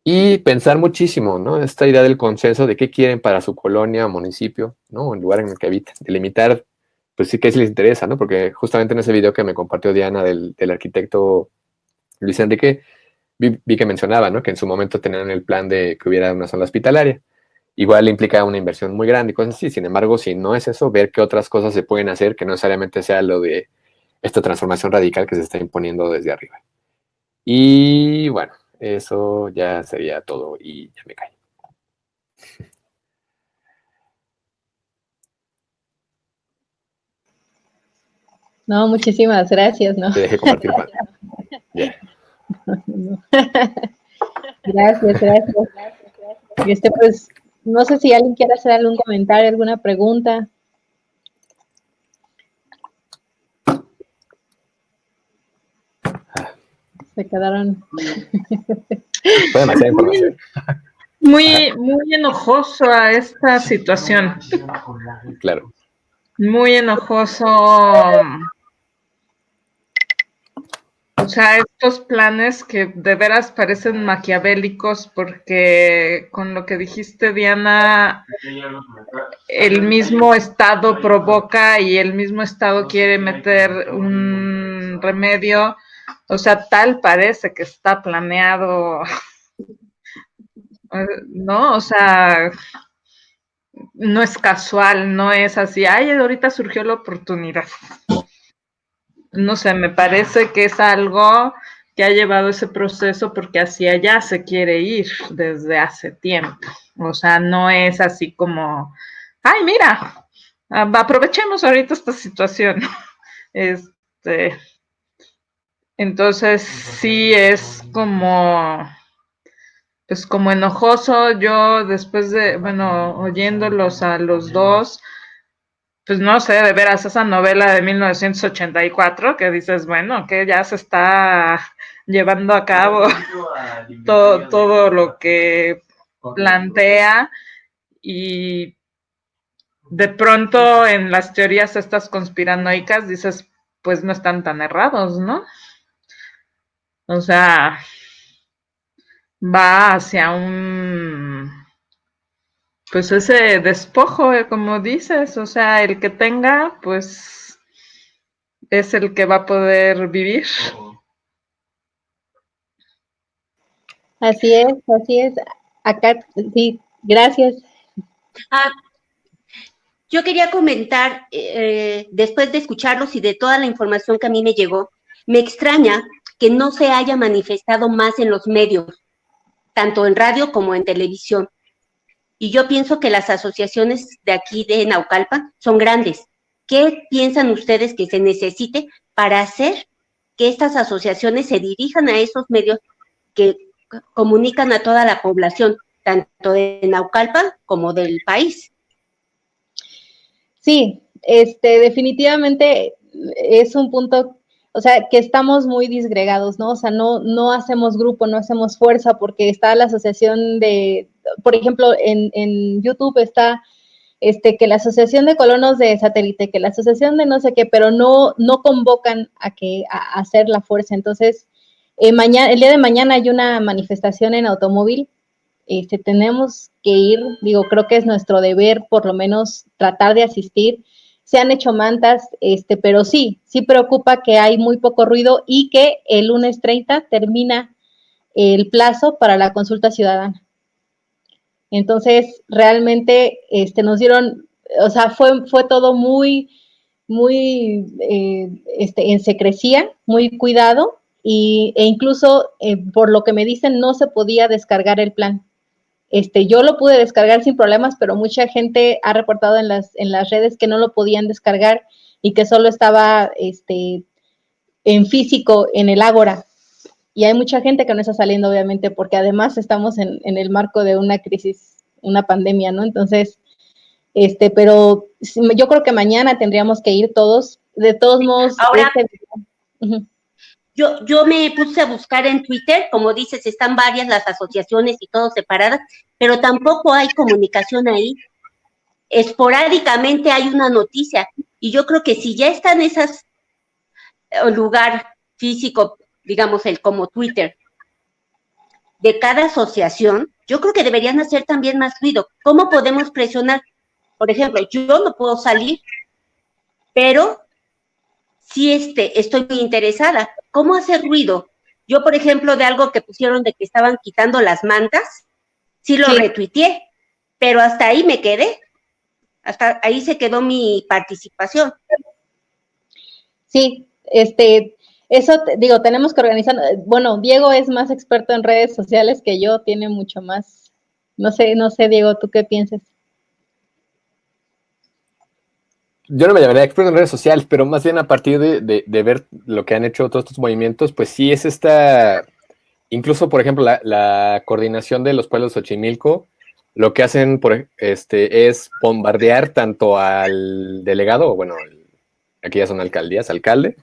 Y pensar muchísimo, ¿no? Esta idea del consenso de qué quieren para su colonia o municipio, ¿no? El lugar en el que habitan. Delimitar, pues sí que sí les interesa, ¿no? Porque justamente en ese video que me compartió Diana del arquitecto Luis Enrique, vi que mencionaba, ¿no? Que en su momento tenían el plan de que hubiera una zona hospitalaria. Igual implica una inversión muy grande y cosas así. Sin embargo, si no es eso, ver qué otras cosas se pueden hacer que no necesariamente sea lo de esta transformación radical que se está imponiendo desde arriba. Y bueno, eso ya sería todo y ya me callo. No, muchísimas gracias, ¿no? Te dejé compartir pantalla. Yeah. Gracias, gracias. Pues, no sé si alguien quiere hacer algún comentario, alguna pregunta. Se quedaron. Fue demasiada información. Muy enojosa esta situación. Claro. Muy enojoso. O sea, estos planes que de veras parecen maquiavélicos porque con lo que dijiste, Diana, el mismo Estado provoca y el mismo Estado quiere meter un remedio. O sea, tal parece que está planeado, ¿no? O sea, no es casual, no es así, ay, ahorita surgió la oportunidad. No sé, me parece que es algo que ha llevado ese proceso porque hacia allá se quiere ir desde hace tiempo. O sea, no es así como, ay, mira, aprovechemos ahorita esta situación. Entonces, sí es como, pues como enojoso. Yo después de, bueno, oyéndolos a los dos, pues no sé, de veras, esa novela de 1984 que dices, bueno, que ya se está llevando a cabo todo lo que plantea y de pronto en las teorías estas conspiranoicas dices, pues no están tan errados, ¿no? O sea, va hacia pues ese despojo, como dices, o sea, el que tenga, pues es el que va a poder vivir. Así es. Acá, sí, gracias. Yo quería comentar, después de escucharlos y de toda la información que a mí me llegó, me extraña que no se haya manifestado más en los medios, tanto en radio como en televisión. Y yo pienso que las asociaciones de aquí de Naucalpan son grandes. ¿Qué piensan ustedes que se necesite para hacer que estas asociaciones se dirijan a esos medios que comunican a toda la población, tanto de Naucalpan como del país? Sí, definitivamente es un punto, o sea, que estamos muy disgregados, ¿no? O sea, no hacemos grupo, no hacemos fuerza, porque está la asociación de, por ejemplo, en YouTube está que la asociación de colonos de satélite, que la asociación de no sé qué, pero no convocan a hacer la fuerza. Entonces, el día de mañana hay una manifestación en automóvil. Tenemos que ir, digo, creo que es nuestro deber por lo menos tratar de asistir. Se han hecho mantas, pero sí preocupa que hay muy poco ruido y que el lunes 30 termina el plazo para la consulta ciudadana. Entonces, realmente nos dieron, o sea, fue todo muy en secrecía, muy cuidado, e incluso por lo que me dicen no se podía descargar el plan. Yo lo pude descargar sin problemas, pero mucha gente ha reportado en las redes que no lo podían descargar y que solo estaba en físico en el Ágora. Y hay mucha gente que no está saliendo, obviamente, porque además estamos en el marco de una crisis, una pandemia, ¿no? Entonces, pero yo creo que mañana tendríamos que ir todos. De todos modos, ahora, yo me puse a buscar en Twitter, como dices, están varias las asociaciones y todas separadas, pero tampoco hay comunicación ahí. Esporádicamente hay una noticia, y yo creo que si ya está en ese lugar físico, digamos, como Twitter, de cada asociación, yo creo que deberían hacer también más ruido. ¿Cómo podemos presionar? Por ejemplo, yo no puedo salir, pero sí estoy muy interesada. ¿Cómo hacer ruido? Yo, por ejemplo, de algo que pusieron de que estaban quitando las mantas, sí lo retuiteé, pero hasta ahí me quedé. Hasta ahí se quedó mi participación. Sí, eso, digo, tenemos que organizar. Bueno, Diego es más experto en redes sociales que yo, tiene mucho más. No sé, Diego, ¿tú qué piensas? Yo no me llamaría experto en redes sociales, pero más bien a partir de ver lo que han hecho todos estos movimientos, pues sí es incluso por ejemplo la coordinación de los pueblos de Xochimilco, lo que hacen es bombardear tanto al delegado, bueno, aquí ya son alcaldías, alcalde,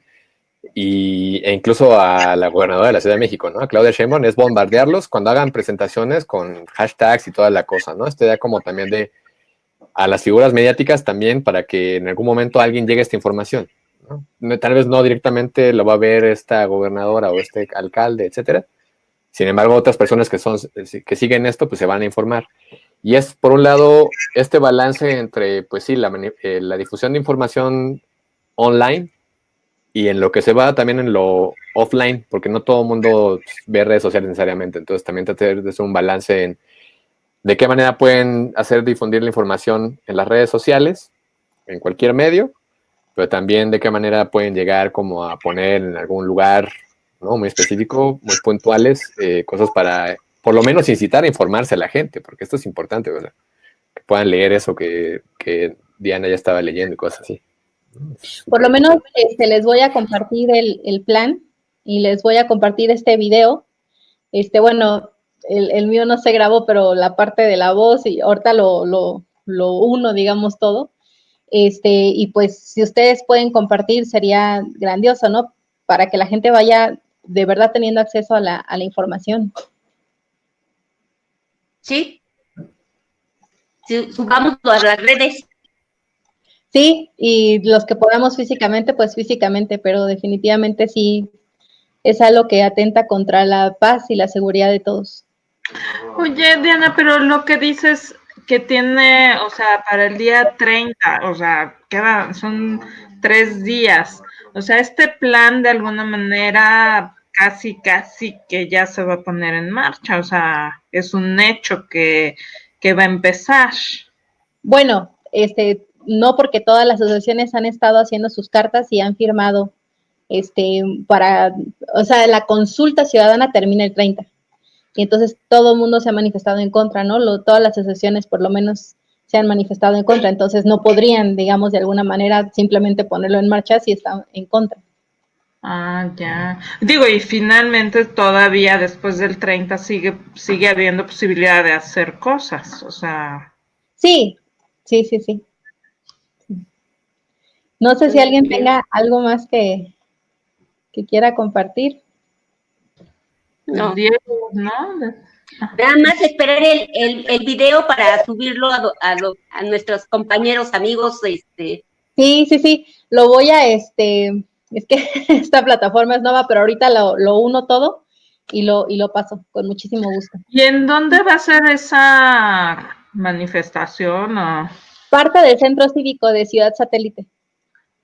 e incluso a la gobernadora de la Ciudad de México, ¿no? A Claudia Sheinbaum, es bombardearlos cuando hagan presentaciones con hashtags y toda la cosa, ¿no? Da como también a las figuras mediáticas también para que en algún momento alguien llegue a esta información, ¿no? Tal vez no directamente lo va a ver esta gobernadora o este alcalde, etcétera. Sin embargo, otras personas que siguen esto, pues se van a informar. Y es, por un lado, este balance entre, pues sí, la difusión de información online y en lo que se va también en lo offline, porque no todo el mundo ve redes sociales necesariamente. Entonces, también tratar de hacer un balance en de qué manera pueden hacer difundir la información en las redes sociales, en cualquier medio, pero también de qué manera pueden llegar como a poner en algún lugar, ¿no? Muy específico, muy puntuales, cosas para por lo menos incitar a informarse a la gente, porque esto es importante, ¿verdad? Que puedan leer eso que Diana ya estaba leyendo y cosas así. Por lo menos les voy a compartir el plan y les voy a compartir este video. Bueno, el mío no se grabó, pero la parte de la voz y ahorita lo uno, digamos, todo. Y pues si ustedes pueden compartir sería grandioso, ¿no? Para que la gente vaya de verdad teniendo acceso a la información. Sí, subámoslo a las redes. Sí, y los que podamos físicamente, pues físicamente, pero definitivamente sí es algo que atenta contra la paz y la seguridad de todos. Oye, Diana, pero lo que dices que tiene, o sea, para el día 30, o sea, son 3 días. O sea, este plan de alguna manera casi que ya se va a poner en marcha, o sea, es un hecho que va a empezar. Bueno, no, porque todas las asociaciones han estado haciendo sus cartas y han firmado o sea, la consulta ciudadana termina el 30. Y entonces todo el mundo se ha manifestado en contra, ¿no? Todas las asociaciones por lo menos se han manifestado en contra, entonces no podrían, digamos, de alguna manera simplemente ponerlo en marcha si están en contra. Ah, ya. Digo, y finalmente todavía después del 30 sigue habiendo posibilidad de hacer cosas, o sea. Sí. No sé si alguien tenga algo más que quiera compartir. No. Diego, ¿no? Nada más esperar el video para subirlo a nuestros compañeros, amigos, Sí, lo voy a, es que esta plataforma es nueva, pero ahorita lo uno todo y lo paso con muchísimo gusto. ¿Y en dónde va a ser esa manifestación? Parte del Centro Cívico de Ciudad Satélite.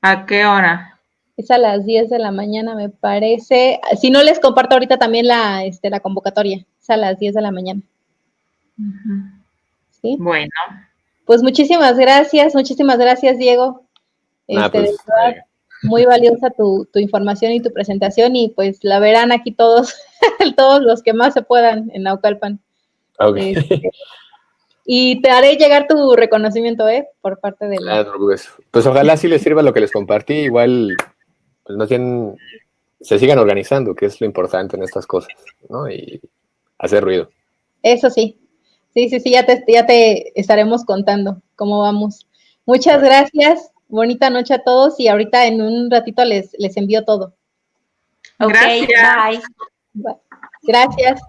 ¿A qué hora? Es a las 10 de la mañana, me parece. Si no, les comparto ahorita también la convocatoria. Es a las 10 de la mañana. Uh-huh. ¿Sí? Bueno. Pues muchísimas gracias, Diego. Pues, de verdad, muy valiosa tu información y tu presentación, y pues la verán aquí todos, todos los que más se puedan en Naucalpan. Okay. Y te haré llegar tu reconocimiento, por parte de la... Pues ojalá sí les sirva lo que les compartí, igual pues más bien se sigan organizando, que es lo importante en estas cosas, ¿no? Y hacer ruido. Eso sí, ya te estaremos contando cómo vamos. Muchas gracias, bonita noche a todos, y ahorita en un ratito les envío todo. Okay, gracias. Bye. Gracias.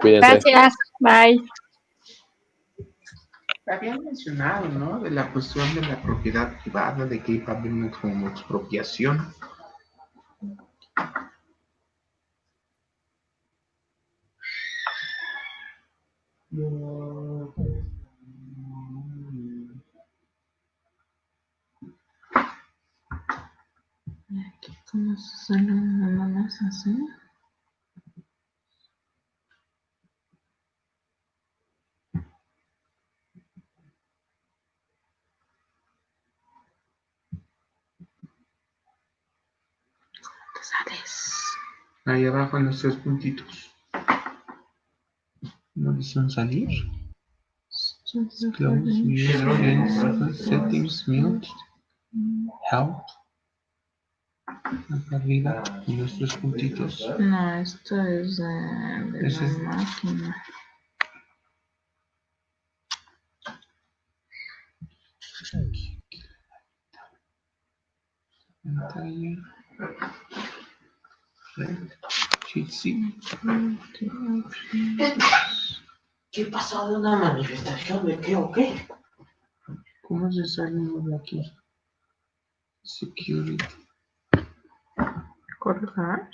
Cuídense. Gracias, bye. Habían mencionado, ¿no? De la cuestión de la propiedad privada, de que iba a haber como expropiación. Aquí como se sale nada más así. ¿Te sales? Ahí abajo en los 3 puntitos. ¿No dicen salir? Close, view, settings, mute, help. Acá arriba, en los 3 puntitos. No, esto es de Ese la es- máquina. Pantalla. Red. Jitsi. ¿Qué pasó de una manifestación de qué o qué? ¿Cómo se sale de aquí? Security. Colgar.